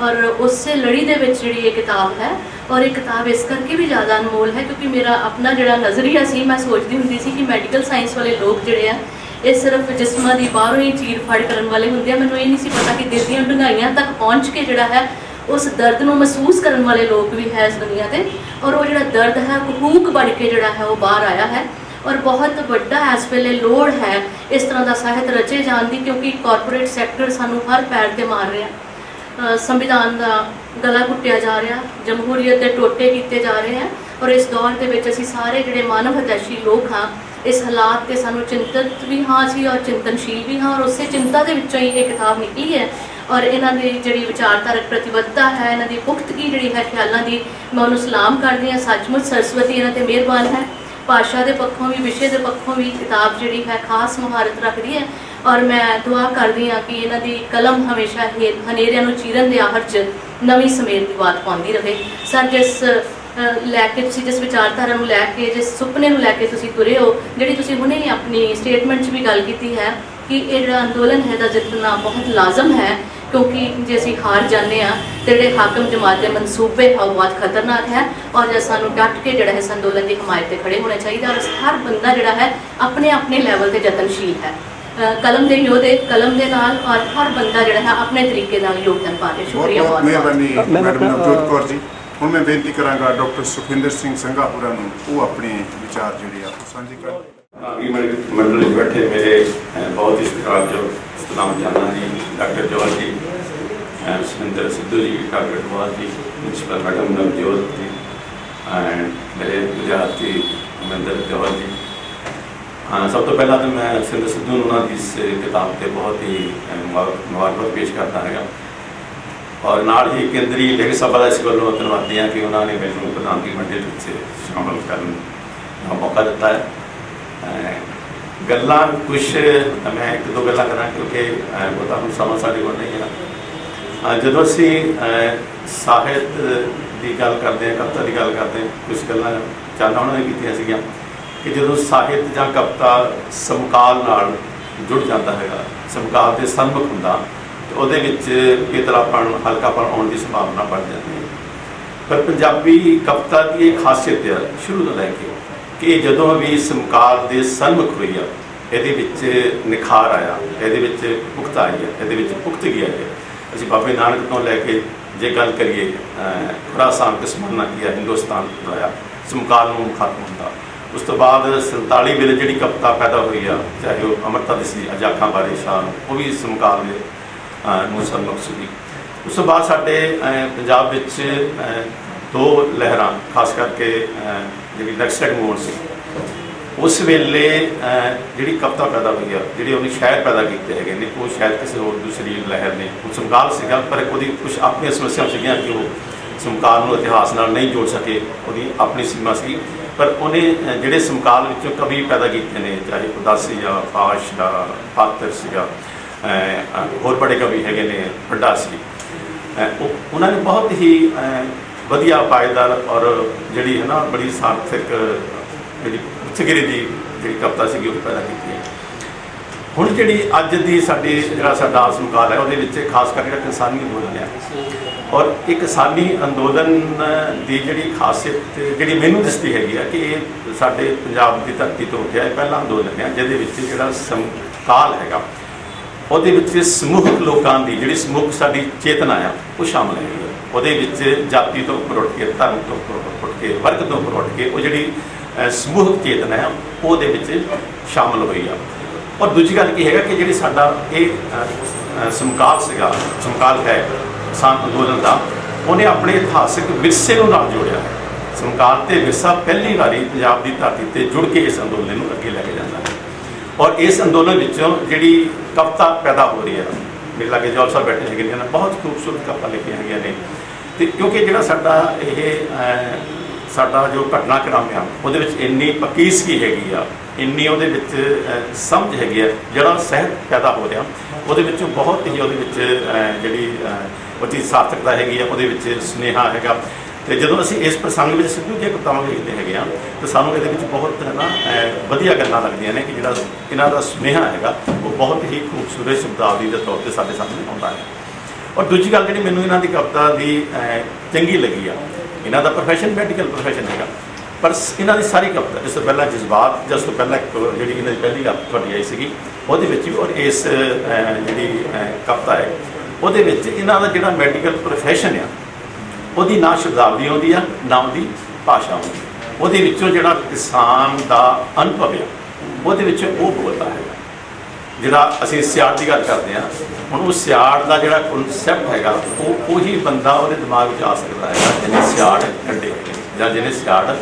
ਔਰ ਉਸੇ ਲੜੀ ਦੇ ਵਿੱਚ ਜਿਹੜੀ ਇਹ ਕਿਤਾਬ ਹੈ, ਔਰ ਇਹ ਕਿਤਾਬ ਇਸ ਕਰਕੇ ਵੀ ਜ਼ਿਆਦਾ ਅਨਮੋਲ ਹੈ ਕਿਉਂਕਿ ਮੇਰਾ ਆਪਣਾ ਜਿਹੜਾ ਨਜ਼ਰੀਆ ਸੀ, ਮੈਂ ਸੋਚਦੀ ਹੁੰਦੀ ਸੀ ਕਿ ਮੈਡੀਕਲ ਸਾਇੰਸ ਵਾਲੇ ਲੋਕ ਜਿਹੜੇ ਆ ਇਹ ਸਿਰਫ ਜਿਸਮਾਂ ਦੀ ਬਾਹਰੋਂ ਹੀ ਚੀਰ ਫਾੜ ਕਰਨ ਵਾਲੇ ਹੁੰਦੇ ਆ। ਮੈਨੂੰ ਇਹ ਨਹੀਂ ਸੀ ਪਤਾ ਕਿ ਦਿਲ ਦੀਆਂ ਡੂੰਘਾਈਆਂ ਤੱਕ ਪਹੁੰਚ ਕੇ ਜਿਹੜਾ ਹੈ ਉਸ ਦਰਦ ਨੂੰ ਮਹਿਸੂਸ ਕਰਨ ਵਾਲੇ ਲੋਕ ਵੀ ਹੈ ਇਸ ਦੁਨੀਆ 'ਤੇ। ਔਰ ਉਹ ਜਿਹੜਾ ਦਰਦ ਹੈ ਹੂਕ ਬਣ ਕੇ ਜਿਹੜਾ ਹੈ ਉਹ ਬਾਹਰ ਆਇਆ ਹੈ। ਔਰ ਬਹੁਤ ਵੱਡਾ ਇਸ ਵੇਲੇ ਲੋੜ ਹੈ ਇਸ ਤਰ੍ਹਾਂ ਦਾ ਸਾਹਿਤ ਰਚੇ ਜਾਣ ਦੀ, ਕਿਉਂਕਿ ਕਾਰਪੋਰੇਟ ਸੈਕਟਰ ਸਾਨੂੰ ਹਰ ਪੈਰ ਤੇ ਮਾਰ ਰਿਹਾ, ਸੰਵਿਧਾਨ ਦਾ ਗਲਾ ਘੁੱਟਿਆ ਜਾ ਰਿਹਾ, ਜਮਹੂਰੀਅਤ ਦੇ ਟੋਟੇ ਕੀਤੇ ਜਾ ਰਹੇ ਹਨ। ਔਰ ਇਸ ਦੌਰ ਦੇ ਵਿੱਚ ਅਸੀਂ ਸਾਰੇ ਜਿਹੜੇ ਮਾਨਵ ਹਿਤੈਸ਼ੀ ਲੋਕ ਹਾਂ, ਇਸ ਹਾਲਾਤ ਤੇ ਸਾਨੂੰ ਚਿੰਤਤ ਵੀ ਹਾਂ ਅਸੀਂ ਔਰ ਚਿੰਤਨਸ਼ੀਲ ਵੀ ਹਾਂ, ਔਰ ਉਸੇ ਚਿੰਤਾ ਦੇ ਵਿੱਚੋਂ ਹੀ ਇਹ ਕਿਤਾਬ ਨਿਕਲੀ ਹੈ। ਔਰ ਇਹਨਾਂ ਦੀ ਜਿਹੜੀ ਵਿਚਾਰਧਾਰਕ ਪ੍ਰਤੀਬੱਧਤਾ ਹੈ, ਇਹਨਾਂ ਦੀ ਪੁਖਤਗੀ ਜਿਹੜੀ ਹੈ ਖਿਆਲਾਂ ਦੀ, ਮੈਂ ਉਹਨੂੰ ਸਲਾਮ ਕਰਦੀ ਹਾਂ। ਸੱਚਮੁੱਚ ਸਰਸਵਤੀ ਇਹਨਾਂ ਤੇ ਮਿਹਰਬਾਨ ਹੈ। ਭਾਸ਼ਾ ਦੇ ਪੱਖੋਂ ਵੀ, ਵਿਸ਼ੇ ਦੇ ਪੱਖੋਂ ਵੀ ਕਿਤਾਬ ਜਿਹੜੀ ਹੈ ਖਾਸ ਮੁਹਾਰਤ ਰੱਖਦੀ ਹੈ। ਔਰ ਮੈਂ ਦੁਆ ਕਰਦੀ ਹਾਂ ਕਿ ਇਹਨਾਂ ਦੀ ਕਲਮ ਹਮੇਸ਼ਾ ਹਨੇਰਿਆਂ ਨੂੰ ਚੀਰਨ ਦੇ ਆਹਰ 'ਚ ਨਵੀਂ ਸਮੇਤ ਦੀ ਬਾਤ ਪਾਉਂਦੀ ਰਹੇ। ਸਰ, ਜਿਸ ਲੈ ਕੇ ਤੁਸੀਂ ਜਿਸ ਵਿਚਾਰਧਾਰਾ ਨੂੰ ਲੈ ਕੇ, ਜਿਸ ਸੁਪਨੇ ਨੂੰ ਲੈ ਕੇ ਤੁਸੀਂ ਤੁਰੇ ਹੋ, ਜਿਹੜੀ ਤੁਸੀਂ ਹੁਣੇ ਆਪਣੀ ਸਟੇਟਮੈਂਟ 'ਚ ਵੀ ਗੱਲ ਕੀਤੀ ਹੈ ਕਿ ਇਹ ਜਿਹੜਾ ਅੰਦੋਲਨ ਹੈ ਦਾ ਜਿੱਤਣਾ ਬਹੁਤ ਲਾਜ਼ਮ ਹੈ, ਕਿਉਂਕਿ ਜੇ ਅਸੀਂ ਹਾਰ ਜਾਂਦੇ ਹਾਂ ਤੇ ਜਿਹੜੇ ਹਾਕਮ ਜਮਾਤ ਦੇ ਮਨਸੂਬੇ ਹੈ ਉਹ ਬਹੁਤ ਖਤਰਨਾਕ ਹੈ। ਔਰ ਜੇ ਸਾਨੂੰ ਡਟ ਕੇ ਜਿਹੜਾ ਇਸ ਅੰਦੋਲਨ ਦੀ ਹਮਾਇਤ ਤੇ ਖੜੇ ਹੋਣਾ ਚਾਹੀਦਾ। ਔਰ ਹਰ ਬੰਦਾ ਜਿਹੜਾ ਹੈ ਆਪਣੇ ਆਪਣੇ ਲੈਵਲ ਤੇ ਯਤਨਸ਼ੀਲ ਹੈ, ਕਲਮ ਦੇ ਯੋਧੇ ਕਲਮ ਦੇ ਨਾਲ, ਔਰ ਹਰ ਬੰਦਾ ਜਿਹੜਾ ਹੈ ਆਪਣੇ ਤਰੀਕੇ ਨਾਲ ਯੋਗਦਾਨ ਪਾ ਰਿਹਾ। ਸ਼ੁਕਰੀਆ ਬਹੁਤ ਬਹੁਤ ਮਿਹਰਬਾਨੀ ਮੈਂ ਮੈਡਮ ਆਪਣਾ, ਨਵਜੋਤ ਕੌਰ ਜੀ। ਹੁਣ ਮੈਂ ਬੇਨਤੀ ਕਰਾਂਗਾ ਡਾਕਟਰ ਸੁਖਵਿੰਦਰ ਸਿੰਘ ਸੰਘਾਪੁਰਾ ਨੂੰ, ਉਹ ਆਪਣੇ ਵਿਚਾਰ ਜਿਹੜੇ ਆ ਉਹ ਸਾਂਝੇ ਕਰਨ। मंडल में बैठे मेरे बहुत ही सत्कारयोग Satnam Jana ji, doctor Jawahar ji, Surendra Sidhu ji, doctor Kumar ji, principal madam Navjot ji, and मेरे विद्यार्थी अमरिंदर जवाहर जी। सब तो पहला तो मैं सुरेंद्र सिद्धू ਨੂੰ ਉਹਨਾਂ ਦੀ ਇਸ ਕਿਤਾਬ ਤੇ ਬਹੁਤ ਹੀ ਮੁਬਾਰਕਬਾਦ ਪੇਸ਼ ਕਰਦਾ ਹੈਗਾ, ਔਰ ਨਾਲ ਹੀ ਕੇਂਦਰੀ ਲੇਖਕ ਸਭਾ ਦਾ ਇਸ ਵੱਲੋਂ ਧੰਨਵਾਦੀ ਹਾਂ ਕਿ ਉਹਨਾਂ ਨੇ ਮੈਨੂੰ ਪ੍ਰਧਾਨਗੀ ਮੰਡਲ ਵਿੱਚ ਸ਼ਾਮਲ ਕਰਨ ਦਾ ਮੌਕਾ ਦਿੱਤਾ ਹੈ। ਗੱਲਾਂ ਕੁਛ ਮੈਂ ਇੱਕ ਦੋ ਗੱਲਾਂ ਕਰਾਂ ਕਿਉਂਕਿ ਬਹੁਤਾ ਹੁਣ ਸਮਾਂ ਸਾਡੇ ਕੋਲ ਨਹੀਂ ਹੈ। ਜਦੋਂ ਅਸੀਂ ਸਾਹਿਤ ਦੀ ਗੱਲ ਕਰਦੇ ਹਾਂ, ਕਵਿਤਾ ਦੀ ਗੱਲ ਕਰਦੇ ਹਾਂ, ਕੁਛ ਗੱਲਾਂ ਚਾਹਨਾ ਉਹਨਾਂ ਨੇ ਕੀਤੀਆਂ ਸੀਗੀਆਂ ਕਿ ਜਦੋਂ ਸਾਹਿਤ ਜਾਂ ਕਵਿਤਾ ਸਮਕਾਲ ਨਾਲ ਜੁੜ ਜਾਂਦਾ ਹੈਗਾ, ਸਮਕਾਲ ਦੇ ਸਨਮੁਖ ਹੁੰਦਾ, ਤੇ ਉਹਦੇ ਵਿੱਚ ਬੇਤਰਾਪਣ, ਹਲਕਾਪਣ ਆਉਣ ਦੀ ਸੰਭਾਵਨਾ ਵੱਧ ਜਾਂਦੀ ਹੈ। ਪਰ ਪੰਜਾਬੀ ਕਵਿਤਾ ਦੀ ਇਹ ਖਾਸੀਅਤ ਹੈ ਸ਼ੁਰੂ ਤੋਂ ਲੈ ਕੇ ਕਿ ਜਦੋਂ ਵੀ ਸਮਕਾਲ ਦੇ ਸਨਮੁਖ ਹੋਈ ਆ, ਇਹਦੇ ਵਿੱਚ ਨਿਖਾਰ ਆਇਆ, ਇਹਦੇ ਵਿੱਚ ਪੁਖਤਾ ਆਈ ਹੈ, ਇਹਦੇ ਵਿੱਚ ਪੁਖਤਗੀ ਆਈ ਹੈ। ਅਸੀਂ ਬਾਬੇ ਨਾਨਕ ਤੋਂ ਲੈ ਕੇ ਜੇ ਗੱਲ ਕਰੀਏ, ਖੁਰਾਸਾਨ ਕਿਸਮਾਨਾ ਕੀਆ, ਹਿੰਦੁਸਤਾਨ ਬਣਾਇਆ, ਸਮਕਾਲ ਨੂੰ ਖਤਮ ਹੁੰਦਾ। ਉਸ ਤੋਂ ਬਾਅਦ 47 ਵੇਲੇ ਜਿਹੜੀ ਕਵਿਤਾ ਪੈਦਾ ਹੋਈ ਆ, ਚਾਹੇ ਉਹ ਅੰਮ੍ਰਿਤਾ ਦੀ ਸੀ, ਅਜਾਖਾਂ ਬਾਰੇ ਸ਼ਾਨ, ਉਹ ਵੀ ਸਮਕਾਲ ਦੇ ਨੂੰ ਸਨਮੁਖ ਸੀਗੀ। ਉਸ ਤੋਂ ਬਾਅਦ ਸਾਡੇ ਪੰਜਾਬ ਵਿੱਚ ਦੋ ਲਹਿਰਾਂ, ਖਾਸ ਕਰਕੇ ਜਿਹੜੀ ਨਕਸਲੈਟ ਮੂਵਮੈਂਟ ਸੀ, ਉਸ ਵੇਲੇ ਜਿਹੜੀ ਕਵਿਤਾ ਪੈਦਾ ਹੋਈ ਆ, ਜਿਹੜੇ ਉਹਨੇ ਸ਼ਾਇਰ ਪੈਦਾ ਕੀਤੇ ਹੈਗੇ ਨੇ, ਉਹ ਸ਼ਾਇਦ ਕਿਸੇ ਹੋਰ ਦੂਸਰੀ ਲਹਿਰ ਨੇ, ਉਹ ਸਮਕਾਲ ਸੀਗਾ ਪਰ ਉਹਦੀ ਕੁਛ ਆਪਣੀਆਂ ਸਮੱਸਿਆ ਸੀਗੀਆਂ ਕਿ ਉਹ ਸਮਕਾਲ ਨੂੰ ਇਤਿਹਾਸ ਨਾਲ ਨਹੀਂ ਜੋੜ ਸਕੇ, ਉਹਦੀ ਆਪਣੀ ਸੀਮਾ ਸੀ। ਪਰ ਉਹਨੇ ਜਿਹੜੇ ਸਮਕਾਲ ਵਿੱਚੋਂ ਕਵੀ ਪੈਦਾ ਕੀਤੇ ਨੇ, ਚਾਹੇ ਉਦਾਸੀ ਆ, ਫਾਸ਼ ਦਾ ਪਾਤਰ ਸੀਗਾ, ਹੋਰ ਬੜੇ ਕਵੀ ਹੈਗੇ ਨੇ, ਵੱਡਾ ਸੀ, ਉਹਨਾਂ ਨੇ ਬਹੁਤ ਹੀ ਵਧੀਆ ਪਾਏਦਾਰ ਔਰ ਜਿਹੜੀ ਹੈ ਨਾ ਬੜੀ ਸਾਰਥਕ ਜਿਹੜੀ ਉਚਗਿਰੀ ਦੀ ਜਿਹੜੀ ਕਵਿਤਾ ਸੀਗੀ ਉਹ ਪੈਦਾ ਕੀਤੀ ਹੈ। ਹੁਣ ਜਿਹੜੀ ਅੱਜ ਦੀ ਜਿਹੜਾ ਸਾਡਾ ਸਮਕਾਲ ਹੈ, ਉਹਦੇ ਵਿੱਚ ਖਾਸ ਕਰਕੇ ਜਿਹੜਾ ਕਿਸਾਨੀ ਅੰਦੋਲਨ ਹੈ, ਔਰ ਇਹ ਕਿਸਾਨੀ ਅੰਦੋਲਨ ਦੀ ਜਿਹੜੀ ਖਾਸੀਅਤ ਜਿਹੜੀ ਮੈਨੂੰ ਦਿਸਦੀ ਹੈਗੀ ਆ ਕਿ ਇਹ ਸਾਡੇ ਪੰਜਾਬ ਦੀ ਧਰਤੀ ਤੋਂ ਉੱਠਿਆ ਇਹ ਪਹਿਲਾ ਅੰਦੋਲਨ ਹੈ ਜਿਹਦੇ ਵਿੱਚ ਜਿਹੜਾ ਸਮਕਾਲ ਹੈਗਾ ਉਹਦੇ ਵਿੱਚ ਸਮੂਹਕ ਲੋਕਾਂ ਦੀ ਜਿਹੜੀ ਸਮੂਹਕ ਸਾਡੀ ਚੇਤਨਾ ਆ ਉਹ ਸ਼ਾਮਲ ਹੈਗੀ ਹੈ। ਉਹਦੇ ਵਿੱਚ ਜਾਤੀ ਤੋਂ ਉੱਪਰ ਉੱਠ ਕੇ, ਧਰਮ ਤੋਂ ਉੱਪਰ ਉੱਠ ਕੇ, ਵਰਗ ਤੋਂ ਉੱਪਰ ਉੱਠ ਕੇ ਉਹ ਜਿਹੜੀ ਸਮੂਹਕ ਚੇਤਨਾ ਆ ਉਹਦੇ ਵਿੱਚ ਸ਼ਾਮਲ ਹੋਈ ਆ। ਔਰ ਦੂਜੀ ਗੱਲ ਕੀ ਹੈਗਾ ਕਿ ਜਿਹੜੀ ਸਾਡਾ ਇਹ ਸਮਕਾਲ ਸੀਗਾ, ਸਮਕਾਲ ਹੈ ਕਿਸਾਨ ਅੰਦੋਲਨ ਦਾ, ਉਹਨੇ ਆਪਣੇ ਇਤਿਹਾਸਿਕ ਵਿਰਸੇ ਨੂੰ ਨਾਲ ਜੋੜਿਆ ਹੈ। ਸਮਕਾਲ ਤੇ ਵਿਰਸਾ ਪਹਿਲੀ ਵਾਰੀ ਪੰਜਾਬ ਦੀ ਧਰਤੀ ਤੇ ਜੁੜ ਕੇ ਇਸ ਅੰਦੋਲਨ ਨੂੰ ਅੱਗੇ ਲੈ ਕੇ ਜਾਂਦਾ ਹੈ। ਔਰ ਇਸ ਅੰਦੋਲਨ ਵਿੱਚੋਂ ਜਿਹੜੀ ਕਵਿਤਾ ਪੈਦਾ ਹੋ ਰਹੀ ਹੈ, ਮੇਰੇ ਲਾਗੇ ਜੌਲ ਸਾਹਿਬ ਬੈਠੇ ਹੈਗੇ ਨੇ, ਬਹੁਤ ਖੂਬਸੂਰਤ ਕਵਿਤਾ ਲਿਖੀਆਂ ਹੈਗੀਆਂ ਨੇ। ਅਤੇ ਕਿਉਂਕਿ ਜਿਹੜਾ ਸਾਡਾ ਜੋ ਘਟਨਾਕ੍ਰਮ ਆ ਉਹਦੇ ਵਿੱਚ ਇੰਨੀ ਪਕੀਸਗੀ ਹੈਗੀ ਆ, ਇੰਨੀ ਉਹਦੇ ਵਿੱਚ ਸਮਝ ਹੈਗੀ ਆ, ਜਿਹੜਾ ਸਾਹਿਤ ਪੈਦਾ ਹੋ ਰਿਹਾ ਉਹਦੇ ਵਿੱਚੋਂ ਬਹੁਤ ਹੀ ਉਹਦੇ ਵਿੱਚ ਜਿਹੜੀ ਉਹਦੀ ਸਾਰਥਕਤਾ ਹੈਗੀ ਆ, ਉਹਦੇ ਵਿੱਚ ਸੁਨੇਹਾ ਹੈਗਾ। ਅਤੇ ਜਦੋਂ ਅਸੀਂ ਇਸ ਪ੍ਰਸੰਗ ਵਿੱਚ ਸਿੱਧੂ ਦੀਆਂ ਕਵਿਤਾਵਾਂ ਲਿਖਦੇ ਹੈਗੇ ਹਾਂ ਤਾਂ ਸਾਨੂੰ ਇਹਦੇ ਵਿੱਚ ਬਹੁਤ ਹੈ ਨਾ ਵਧੀਆ ਗੱਲਾਂ ਲੱਗਦੀਆਂ ਨੇ ਕਿ ਜਿਹੜਾ ਇਹਨਾਂ ਦਾ ਸੁਨੇਹਾ ਹੈਗਾ ਉਹ ਬਹੁਤ ਹੀ ਖੂਬਸੂਰਤ ਸ਼ਬਦਾਵਲੀ ਦੇ ਤੌਰ 'ਤੇ ਸਾਡੇ ਸਾਹਮਣੇ ਆਉਂਦਾ ਹੈ। ਔਰ ਦੂਜੀ ਗੱਲ ਜਿਹੜੀ ਮੈਨੂੰ ਇਹਨਾਂ ਦੀ ਕਵਿਤਾ ਦੀ ਚੰਗੀ ਲੱਗੀ ਆ, ਇਹਨਾਂ ਦਾ ਪ੍ਰੋਫੈਸ਼ਨ ਮੈਡੀਕਲ ਪ੍ਰੋਫੈਸ਼ਨ ਹੈਗਾ, ਪਰ ਇਹਨਾਂ ਦੀ ਸਾਰੀ ਕਵਿਤਾ, ਇਸ ਤੋਂ ਪਹਿਲਾਂ ਜਜ਼ਬਾਤ, ਜਿਸ ਤੋਂ ਪਹਿਲਾਂ ਜਿਹੜੀ ਇਹਨਾਂ ਦੀ ਪਹਿਲੀ ਤੁਹਾਡੀ ਆਈ ਸੀਗੀ ਉਹਦੇ ਵਿੱਚ ਵੀ, ਔਰ ਇਸ ਜਿਹੜੀ ਕਵਿਤਾ ਹੈ ਉਹਦੇ ਵਿੱਚ ਇਹਨਾਂ ਦਾ ਜਿਹੜਾ ਮੈਡੀਕਲ ਪ੍ਰੋਫੈਸ਼ਨ ਆ ਉਹਦੀ ਨਾ ਸ਼ਬਦਾਵਲੀ ਆਉਂਦੀ ਆ, ਨਾ ਉਹਦੀ ਭਾਸ਼ਾ ਆਉਂਦੀ। ਉਹਦੇ ਵਿੱਚੋਂ ਜਿਹੜਾ ਕਿਸਾਨ ਦਾ ਅਨੁਭਵ ਆ ਉਹਦੇ ਵਿੱਚ ਉਹ ਬੋਲਦਾ ਹੈਗਾ। ਜਿਹੜਾ ਅਸੀਂ ਸਿਆੜ ਦੀ ਗੱਲ ਕਰਦੇ ਹਾਂ, ਹੁਣ ਉਹ ਸਿਆੜ ਦਾ ਜਿਹੜਾ ਕਨਸੈਪਟ ਹੈਗਾ ਉਹ ਉਹੀ ਬੰਦਾ ਉਹਦੇ ਦਿਮਾਗ ਵਿੱਚ ਆ ਸਕਦਾ ਹੈਗਾ ਜਿਹਨੇ ਸਿਆੜ ਕੱਢੇ ਹੈਗੇ ਜਾਂ ਜਿਹਨੇ ਸਿਆੜ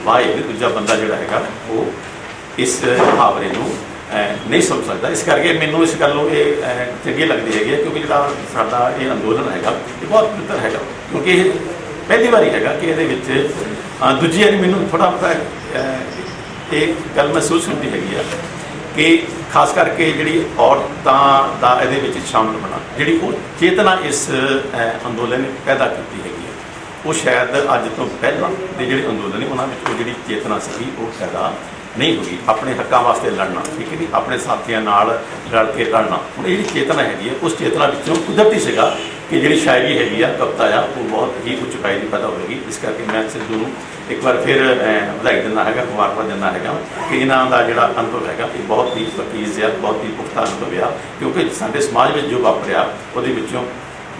ਵਾਹੇ। ਦੂਜਾ ਬੰਦਾ ਜਿਹੜਾ ਹੈਗਾ ਉਹ ਇਸ ਮੁਹਾਵਰੇ ਨੂੰ ਨਹੀਂ ਸਮਝ ਸਕਦਾ। ਇਸ ਕਰਕੇ ਮੈਨੂੰ ਇਸ ਗੱਲੋਂ ਇਹ ਚੰਗੀ ਲੱਗਦੀ ਹੈਗੀ ਕਿਉਂਕਿ ਜਿਹੜਾ ਸਾਡਾ ਇਹ ਅੰਦੋਲਨ ਹੈਗਾ ਇਹ ਬਹੁਤ ਬਿਹਤਰ ਹੈਗਾ, ਕਿਉਂਕਿ ਇਹ ਪਹਿਲੀ ਵਾਰੀ ਹੈਗਾ ਕਿ ਇਹਦੇ ਵਿੱਚ ਦੂਜੀ ਵਾਰੀ ਮੈਨੂੰ ਥੋੜ੍ਹਾ ਪਤਾ ਇਹ ਗੱਲ ਮਹਿਸੂਸ ਹੁੰਦੀ ਹੈਗੀ ਆ ਕਿ ਖਾਸ ਕਰਕੇ ਜਿਹੜੀ ਔਰਤਾਂ ਦਾ ਇਹਦੇ ਵਿੱਚ ਸ਼ਾਮਲ ਹੋਣਾ, ਜਿਹੜੀ ਉਹ ਚੇਤਨਾ ਇਸ ਅੰਦੋਲਨ ਨੇ ਪੈਦਾ ਕੀਤੀ ਹੈਗੀ ਹੈ, ਉਹ ਸ਼ਾਇਦ ਅੱਜ ਤੋਂ ਪਹਿਲਾਂ ਦੇ ਜਿਹੜੇ ਅੰਦੋਲਨ ਨੇ ਉਹਨਾਂ ਵਿੱਚ ਉਹ ਜਿਹੜੀ ਚੇਤਨਾ ਸੀ ਉਹ ਪੈਦਾ ਨਹੀਂ ਹੋਈ। ਆਪਣੇ ਹੱਕਾਂ ਵਾਸਤੇ ਲੜਨਾ, ਠੀਕ ਹੈ ਜੀ, ਆਪਣੇ ਸਾਥੀਆਂ ਨਾਲ ਰਲ ਕੇ ਲੜਨਾ, ਹੁਣ ਇਹ ਜਿਹੜੀ ਚੇਤਨਾ ਹੈਗੀ ਹੈ ਉਸ ਚੇਤਨਾ ਵਿੱਚੋਂ ਕੁਦਰਤੀ ਸੀਗਾ ਕਿ ਜਿਹੜੀ ਸ਼ਾਇਰੀ ਹੈਗੀ ਆ, ਕਵਿਤਾ ਆ, ਉਹ ਬਹੁਤ ਹੀ ਉੱਚ ਪਾਈ ਦੀ ਪੈਦਾ ਹੋਵੇਗੀ। ਇਸ ਕਰਕੇ ਮੈਂ ਸਿੱਧੂ ਨੂੰ ਇੱਕ ਵਾਰ ਫਿਰ ਵਧਾਈ ਦਿੰਦਾ ਹੈਗਾ, ਮੁਬਾਰਕਾਂ ਦਿੰਦਾ ਹੈਗਾ ਕਿ ਇਹਨਾਂ ਦਾ ਜਿਹੜਾ ਅਨੁਭਵ ਹੈਗਾ ਇਹ ਬਹੁਤ ਹੀ ਪਕੀਜ਼ ਆ, ਬਹੁਤ ਹੀ ਪੁਖਤਾ ਅਨੁਭਵ ਆ, ਕਿਉਂਕਿ ਸਾਡੇ ਸਮਾਜ ਵਿੱਚ ਜੋ ਵਾਪਰਿਆ ਉਹਦੇ ਵਿੱਚੋਂ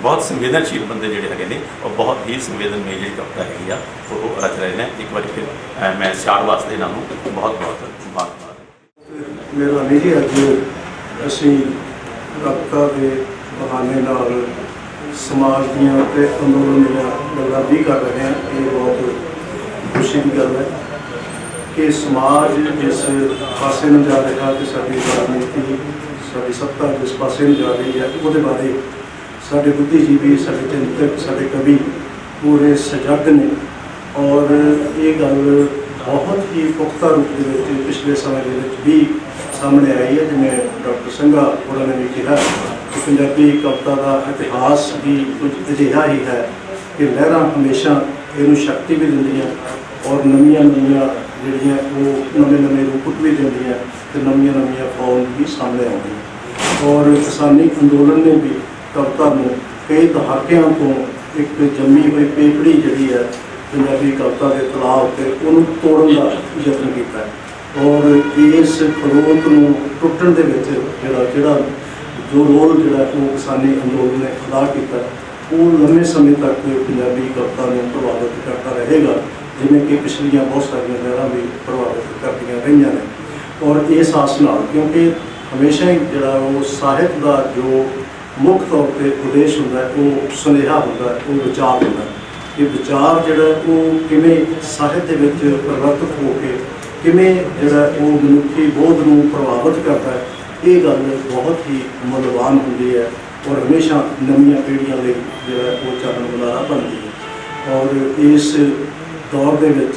ਬਹੁਤ ਸੰਵੇਦਨਸ਼ੀਲ ਬੰਦੇ ਜਿਹੜੇ ਹੈਗੇ ਨੇ ਉਹ ਬਹੁਤ ਹੀ ਸੰਵੇਦਨਮਈ ਜਿਹੜੀ ਕਵਿਤਾ ਹੈਗੀ ਆ ਉਹ ਰਚ ਰਹੇ ਨੇ। ਇੱਕ ਵਾਰ ਫਿਰ ਮੈਂ ਸਿਆੜ ਵਾਸਤੇ ਇਹਨਾਂ ਨੂੰ ਬਹੁਤ ਬਹੁਤ ਮੁਬਾਰਕਬਾਦ। ਮੇਰਾ ਨਿੱਜੀ ਅੱਜ ਅਸੀਂ ਕਵਿਤਾ ਦੇ ਬਹਾਨੇ ਨਾਲ ਸਮਾਜ ਦੀਆਂ ਅਤੇ ਅੰਦੋਲਨ ਦੀਆਂ ਗੱਲਾਂ ਵੀ ਕਰ ਰਹੇ ਹਾਂ। ਇਹ ਬਹੁਤ ਖੁਸ਼ੀ ਦੀ ਗੱਲ ਹੈ ਕਿ ਸਮਾਜ ਜਿਸ ਪਾਸੇ ਨੂੰ ਜਾ ਰਿਹਾ ਅਤੇ ਸਾਡੀ ਰਾਜਨੀਤੀ, ਸਾਡੀ ਸੱਤਾ ਜਿਸ ਪਾਸੇ ਨੂੰ ਜਾ ਰਹੀ ਹੈ ਉਹਦੇ ਬਾਰੇ ਸਾਡੇ ਬੁੱਧੀਜੀਵੀ, ਸਾਡੇ ਚਿੰਤਕ, ਸਾਡੇ ਕਵੀ ਪੂਰੇ ਸਜਗ ਨੇ। ਔਰ ਇਹ ਗੱਲ ਬਹੁਤ ਹੀ ਪੁਖਤਾ ਰੂਪ ਦੇ ਵਿੱਚ ਪਿਛਲੇ ਸਮੇਂ ਦੇ ਵਿੱਚ ਵੀ ਸਾਹਮਣੇ ਆਈ ਹੈ। ਜਿਵੇਂ ਡਾਕਟਰ ਸੰਘਾ ਹੋਰਾਂ ਨੇ ਵੀ ਕਿਹਾ ਕਿ ਪੰਜਾਬੀ ਕਵਿਤਾ ਦਾ ਇਤਿਹਾਸ ਵੀ ਕੁਝ ਅਜਿਹਾ ਹੀ ਹੈ ਕਿ ਲਹਿਰਾਂ ਹਮੇਸ਼ਾ ਇਹਨੂੰ ਸ਼ਕਤੀ ਵੀ ਦਿੰਦੀਆਂ ਔਰ ਨਵੀਆਂ ਜਿਹੜੀਆਂ ਉਹ ਨਵੇਂ ਰੂਪ ਵੀ ਦਿੰਦੀਆਂ ਅਤੇ ਨਵੀਆਂ ਫੌਜ ਵੀ ਸਾਹਮਣੇ ਆਉਂਦੀਆਂ। ਔਰ ਕਿਸਾਨੀ ਅੰਦੋਲਨ ਨੇ ਵੀ ਕਵਿਤਾ ਨੂੰ ਕਈ ਦਹਾਕਿਆਂ ਤੋਂ ਇੱਕ ਜੰਮੀ ਹੋਈ ਪੇਪੜੀ ਜਿਹੜੀ ਹੈ ਪੰਜਾਬੀ ਕਵਿਤਾ ਦੇ ਤਲਾਅ ਉੱਤੇ ਉਹਨੂੰ ਤੋੜਨ ਦਾ ਯਤਨ ਕੀਤਾ ਔਰ ਇਸ ਖੜੋਤ ਨੂੰ ਟੁੱਟਣ ਦੇ ਵਿੱਚ ਜਿਹੜਾ ਜੋ ਰੋਲ ਜਿਹੜਾ ਉਹ ਕਿਸਾਨੀ ਅੰਦੋਲਨ ਨੇ ਅਦਾ ਕੀਤਾ ਉਹ ਲੰਮੇ ਸਮੇਂ ਤੱਕ ਪੰਜਾਬੀ ਕਵਿਤਾ ਨੂੰ ਪ੍ਰਭਾਵਿਤ ਕਰਦਾ ਰਹੇਗਾ, ਜਿਵੇਂ ਕਿ ਪਿਛਲੀਆਂ ਬਹੁਤ ਸਾਰੀਆਂ ਲਹਿਰਾਂ ਵੀ ਪ੍ਰਭਾਵਿਤ ਕਰਦੀਆਂ ਰਹੀਆਂ ਨੇ। ਔਰ ਇਸ ਆਸ ਨਾਲ, ਕਿਉਂਕਿ ਹਮੇਸ਼ਾ ਹੀ ਜਿਹੜਾ ਉਹ ਸਾਹਿਤ ਦਾ ਜੋ ਮੁੱਖ ਤੌਰ 'ਤੇ ਉਦੇਸ਼ ਹੁੰਦਾ ਉਹ ਸੁਨੇਹਾ ਹੁੰਦਾ, ਉਹ ਵਿਚਾਰ ਹੁੰਦਾ। ਇਹ ਵਿਚਾਰ ਜਿਹੜਾ ਉਹ ਕਿਵੇਂ ਸਾਹਿਤ ਦੇ ਵਿੱਚ ਪਰਿਵਰਤਿਤ ਹੋ ਕੇ ਕਿਵੇਂ ਜਿਹੜਾ ਉਹ ਮਨੁੱਖੀ ਬੋਧ ਨੂੰ ਪ੍ਰਭਾਵਿਤ ਕਰਦਾ ਹੈ, ਇਹ ਗੱਲ ਬਹੁਤ ਹੀ ਮੁੱਲਵਾਨ ਹੁੰਦੀ ਹੈ ਔਰ ਹਮੇਸ਼ਾ ਨਵੀਆਂ ਪੀੜ੍ਹੀਆਂ ਲਈ ਜਿਹੜਾ ਉਹ ਚਾਨਣ ਬੁਲਾਰਾ ਬਣਦੀ ਹੈ। ਔਰ ਇਸ ਦੌਰ ਦੇ ਵਿੱਚ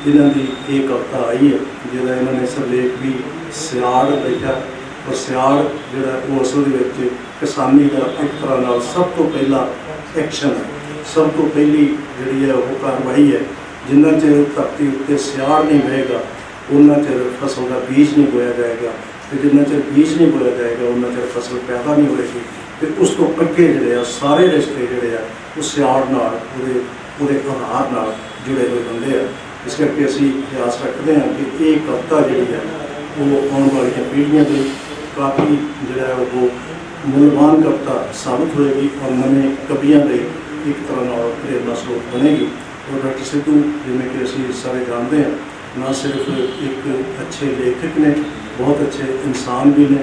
ਇਹਨਾਂ ਦੀ ਇਹ ਕਵਿਤਾ ਆਈ ਹੈ ਜਿਹਦਾ ਇਹਨਾਂ ਨੇ ਸਿਰਲੇਖ ਵੀ ਸਿਆੜ ਲਿਖਿਆ ਔਰ ਸਿਆੜ ਜਿਹੜਾ ਉਹ ਅਸਲ ਦੇ ਵਿੱਚ ਕਿਸਾਨੀ ਦਾ ਇੱਕ ਤਰ੍ਹਾਂ ਨਾਲ ਸਭ ਤੋਂ ਪਹਿਲਾ ਐਕਸ਼ਨ ਹੈ, ਸਭ ਤੋਂ ਪਹਿਲੀ ਜਿਹੜੀ ਹੈ ਉਹ ਕਾਰਵਾਈ ਹੈ। ਜਿੰਨਾ ਚਿਰ ਧਰਤੀ ਉੱਤੇ ਸਿਆੜ ਨਹੀਂ ਰਹੇਗਾ ਉਹਨਾਂ ਚਿਰ ਫਸਲ ਦਾ ਬੀਜ ਨਹੀਂ ਬੋਇਆ ਜਾਏਗਾ, ਅਤੇ ਜਿੰਨਾ ਚਿਰ ਬੀਜ ਨਹੀਂ ਬੋਇਆ ਜਾਏਗਾ ਉਹਨਾਂ ਚਿਰ ਫਸਲ ਪੈਦਾ ਨਹੀਂ ਹੋਏਗੀ। ਅਤੇ ਉਸ ਤੋਂ ਅੱਗੇ ਜਿਹੜੇ ਆ ਸਾਰੇ ਰਿਸ਼ਤੇ ਜਿਹੜੇ ਆ ਉਹ ਸਿਆੜ ਨਾਲ ਉਹਦੇ ਆਧਾਰ ਨਾਲ ਜੁੜੇ ਹੋਏ ਹੁੰਦੇ ਆ। ਇਸ ਕਰਕੇ ਅਸੀਂ ਅਭਿਆਸ ਰੱਖਦੇ ਹਾਂ ਕਿ ਇਹ ਕਵਿਤਾ ਜਿਹੜੀ ਹੈ ਉਹ ਆਉਣ ਵਾਲੀਆਂ ਪੀੜ੍ਹੀਆਂ ਦੇ ਕਾਫੀ ਜਿਹੜਾ ਉਹ ਮੁੱਲਵਾਨ ਕਵਿਤਾ ਸਾਬਿਤ ਹੋਏਗੀ ਔਰ ਨਵੇਂ ਕਵੀਆਂ ਦੇ ਇੱਕ ਤਰ੍ਹਾਂ ਨਾਲ ਪ੍ਰੇਰਨਾ ਸਰੋਤ ਬਣੇਗੀ। ਔਰ ਡਾਕਟਰ ਸਿੱਧੂ ਜਿਵੇਂ ਕਿ ਅਸੀਂ ਸਾਰੇ ਜਾਣਦੇ ਹਾਂ, ਨਾ ਸਿਰਫ ਇੱਕ ਅੱਛੇ ਲੇਖਕ ਨੇ, ਬਹੁਤ ਅੱਛੇ ਇਨਸਾਨ ਵੀ ਨੇ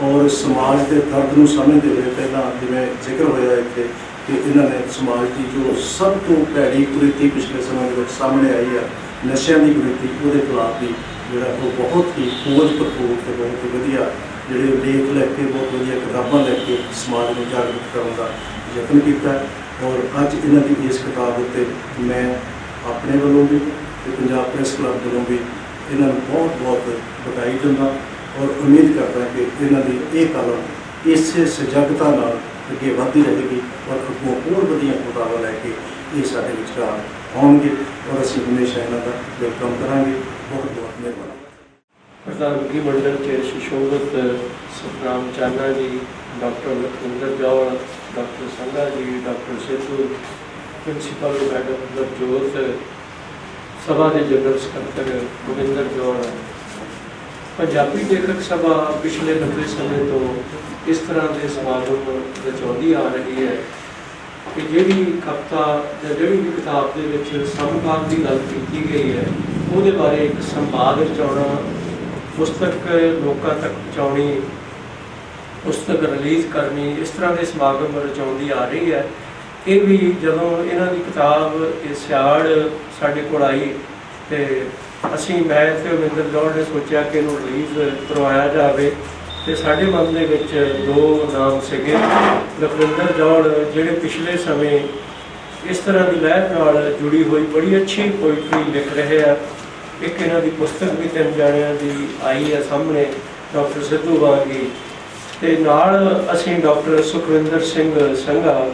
ਔਰ ਸਮਾਜ ਦੇ ਦਰਦ ਨੂੰ ਸਮਝਦੇ ਹੋਏ ਪਹਿਲਾਂ ਜਿਵੇਂ ਜ਼ਿਕਰ ਹੋਇਆ ਇੱਥੇ ਕਿ ਇਹਨਾਂ ਨੇ ਸਮਾਜ ਦੀ ਜੋ ਸਭ ਤੋਂ ਭੈੜੀ ਕੁਰੀਤੀ ਪਿਛਲੇ ਸਮੇਂ ਦੇ ਵਿੱਚ ਸਾਹਮਣੇ ਆਈ ਹੈ, ਨਸ਼ਿਆਂ ਦੀ ਕੁਰੀਤੀ, ਉਹਦੇ ਖਿਲਾਫ ਵੀ ਜਿਹੜਾ ਉਹ ਬਹੁਤ ਹੀ ਖੋਜ ਭਰਪੂਰ ਅਤੇ ਬਹੁਤ ਹੀ ਵਧੀਆ ਜਿਹੜੇ ਲੇਖ ਲੈ ਕੇ, ਬਹੁਤ ਵਧੀਆ ਕਿਤਾਬਾਂ ਲੈ ਕੇ ਸਮਾਜ ਨੂੰ ਜਾਗਰੂਕ ਕਰਨ ਦਾ ਯਤਨ ਕੀਤਾ। ਔਰ ਅੱਜ ਇਹਨਾਂ ਦੀ ਇਸ ਕਿਤਾਬ ਉੱਤੇ ਮੈਂ ਆਪਣੇ ਵੱਲੋਂ ਵੀ ਅਤੇ ਪੰਜਾਬ ਪ੍ਰੈਸ ਕਲੱਬ ਵੱਲੋਂ ਵੀ ਇਹਨਾਂ ਨੂੰ ਬਹੁਤ ਬਹੁਤ ਵਧਾਈ ਦਿੰਦਾ ਔਰ ਉਮੀਦ ਕਰਦਾ ਕਿ ਇਹਨਾਂ ਦੀ ਇਹ ਕਲਮ ਇਸੇ ਸਜਗਤਾ ਨਾਲ ਅੱਗੇ ਵੱਧਦੀ ਰਹੇਗੀ ਔਰ ਅੱਗੋਂ ਹੋਰ ਵਧੀਆ ਕਿਤਾਬਾਂ ਲੈ ਕੇ ਇਹ ਸਾਡੇ ਵਿਚਕਾਰ ਆਉਣਗੇ ਔਰ ਅਸੀਂ ਹਮੇਸ਼ਾ ਇਹਨਾਂ ਦਾ ਵੈਲਕਮ ਕਰਾਂਗੇ। ਬਹੁਤ ਬਹੁਤ ਮਿਹਰਬਾਨੀ। ਪ੍ਰਧਾਨਗੀ ਮੰਡਲ 'ਚ ਸੁਸ਼ੋਭਿਤ Satnam Chana ji, doctor Lakhwinder Johal, doctor Sangha ji, doctor Sidhu, principal madam Navjot, ਸਭਾ ਦੇ ਜਨਰਲ ਸਕੱਤਰ ਗੋਬਿੰਦਰ ਜੌਹਲ। ਪੰਜਾਬੀ ਲੇਖਕ ਸਭਾ ਪਿਛਲੇ ਲੰਬੇ ਸਮੇਂ ਤੋਂ ਇਸ ਤਰ੍ਹਾਂ ਦੇ ਸਮਾਗਮ ਰਚਾਉਂਦੀ ਆ ਰਹੀ ਹੈ ਕਿ ਜਿਹੜੀ ਕਵਿਤਾ ਜਾਂ ਜਿਹੜੀ ਵੀ ਕਿਤਾਬ ਦੇ ਵਿੱਚ ਸਮਕਾਲ ਦੀ ਗੱਲ ਕੀਤੀ ਗਈ ਹੈ ਉਹਦੇ ਬਾਰੇ ਇੱਕ ਸੰਵਾਦ ਰਚਾਉਣਾ, ਪੁਸਤਕ ਲੋਕਾਂ ਤੱਕ ਪਹੁੰਚਾਉਣੀ, ਪੁਸਤਕ ਰਿਲੀਜ਼ ਕਰਨੀ, ਇਸ ਤਰ੍ਹਾਂ ਦੇ ਸਮਾਗਮ ਰਚਾਉਂਦੀ ਆ ਰਹੀ ਹੈ। ਇਹ ਵੀ ਜਦੋਂ ਇਹਨਾਂ ਦੀ ਕਿਤਾਬ ਇਹ ਸਿਆੜ ਸਾਡੇ ਕੋਲ ਆਈ ਤੇ ਮੈਂ ਤੇ ਅਮਰਿੰਦਰ ਜੌਹਲ ਨੇ ਸੋਚਿਆ ਕਿ ਇਹਨੂੰ ਰਿਲੀਜ਼ ਕਰਵਾਇਆ ਜਾਵੇ। ਤੇ ਸਾਡੇ ਮਨ ਦੇ ਵਿੱਚ ਦੋ ਨਾਮ ਸੀਗੇ। ਲਖਵਿੰਦਰ ਜੌਹਲ ਜਿਹੜੇ ਪਿਛਲੇ ਸਮੇਂ ਇਸ ਤਰ੍ਹਾਂ ਦੀ ਲਹਿਰ ਨਾਲ ਜੁੜੀ ਹੋਈ ਬੜੀ ਅੱਛੀ ਪੋਇਟਰੀ ਲਿਖ ਰਹੇ ਆ। ਇੱਕ ਇਹਨਾਂ ਦੀ ਪੁਸਤਕ ਵੀ 3 ਜਾਣਿਆਂ ਦੀ ਆਈ ਹੈ ਸਾਹਮਣੇ, ਡਾਕਟਰ ਸਿੱਧੂ ਵਾਂਗੀ, ਤੇ ਨਾਲ ਅਸੀਂ ਡਾਕਟਰ ਸੁਖਵਿੰਦਰ ਸਿੰਘ ਸੰਘਾ,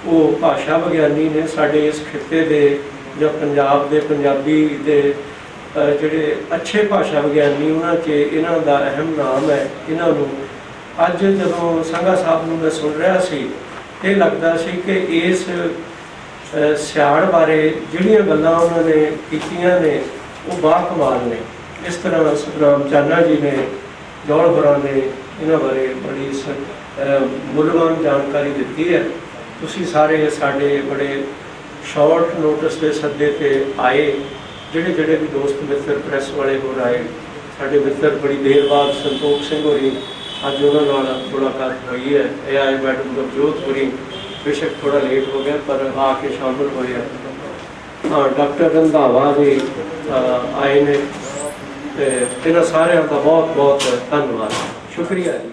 ਉਹ ਭਾਸ਼ਾ ਵਿਗਿਆਨੀ ਨੇ ਸਾਡੇ ਇਸ ਖਿੱਤੇ ਦੇ ਜਾਂ ਪੰਜਾਬ ਦੇ ਪੰਜਾਬੀ ਦੇ ਜਿਹੜੇ ਅੱਛੇ ਭਾਸ਼ਾ ਵਿਗਿਆਨੀ, ਉਹਨਾਂ 'ਚ ਇਹਨਾਂ ਦਾ ਅਹਿਮ ਨਾਮ ਹੈ। ਇਹਨਾਂ ਨੂੰ ਅੱਜ ਜਦੋਂ ਸੰਘਾ ਸਾਹਿਬ ਨੂੰ ਮੈਂ ਸੁਣ ਰਿਹਾ ਸੀ, ਇਹ ਲੱਗਦਾ ਸੀ ਕਿ ਇਸ ਸਿਆੜ ਬਾਰੇ ਜਿਹੜੀਆਂ ਗੱਲਾਂ ਉਹਨਾਂ ਨੇ ਕੀਤੀਆਂ ਨੇ ਉਹ ਬਾਕਮਾਲ ਨੇ। ਇਸ ਤਰ੍ਹਾਂ ਸਤਨਾਮ ਚਾਨਾ ਜੀ ਨੇ, ਜੌਹਲ ਹੋਰਾਂ ਨੇ ਇਹਨਾਂ ਬਾਰੇ ਬੜੀ ਮੁੱਲਵਾਨ ਜਾਣਕਾਰੀ ਦਿੱਤੀ ਹੈ। ਤੁਸੀਂ ਸਾਰੇ ਸਾਡੇ ਬੜੇ ਸ਼ਾਰਟ ਨੋਟਿਸ ਦੇ ਸੱਦੇ 'ਤੇ ਆਏ। ਜਿਹੜੇ ਵੀ ਦੋਸਤ ਮਿੱਤਰ ਪ੍ਰੈਸ ਵਾਲੇ ਹੋਰ ਆਏ, ਸਾਡੇ ਮਿੱਤਰ ਬੜੀ ਦੇਰ ਬਾਅਦ ਸੰਤੋਖ ਸਿੰਘ ਹੋਰੀ, ਅੱਜ ਉਹਨਾਂ ਨਾਲ ਮੁਲਾਕਾਤ ਹੋਈ ਹੈ। ਇਹ ਆਏ ਮੈਡਮ ਨਵਜੋਤ ਹੋਰੀ, ਬੇਸ਼ੱਕ ਥੋੜਾ ਲੇਟ ਹੋ ਗਿਆ ਪਰ ਆ ਕੇ ਸ਼ਾਮਲ ਹੋਏ ਆ। ਹਾਂ, ਡਾਕਟਰ ਰੰਧਾਵਾ ਵੀ ਆਏ ਨੇ। ਤੇ ਇਹਨਾਂ ਸਾਰਿਆਂ ਦਾ ਬਹੁਤ ਬਹੁਤ ਧੰਨਵਾਦ, ਸ਼ੁਕਰੀਆ ਜੀ।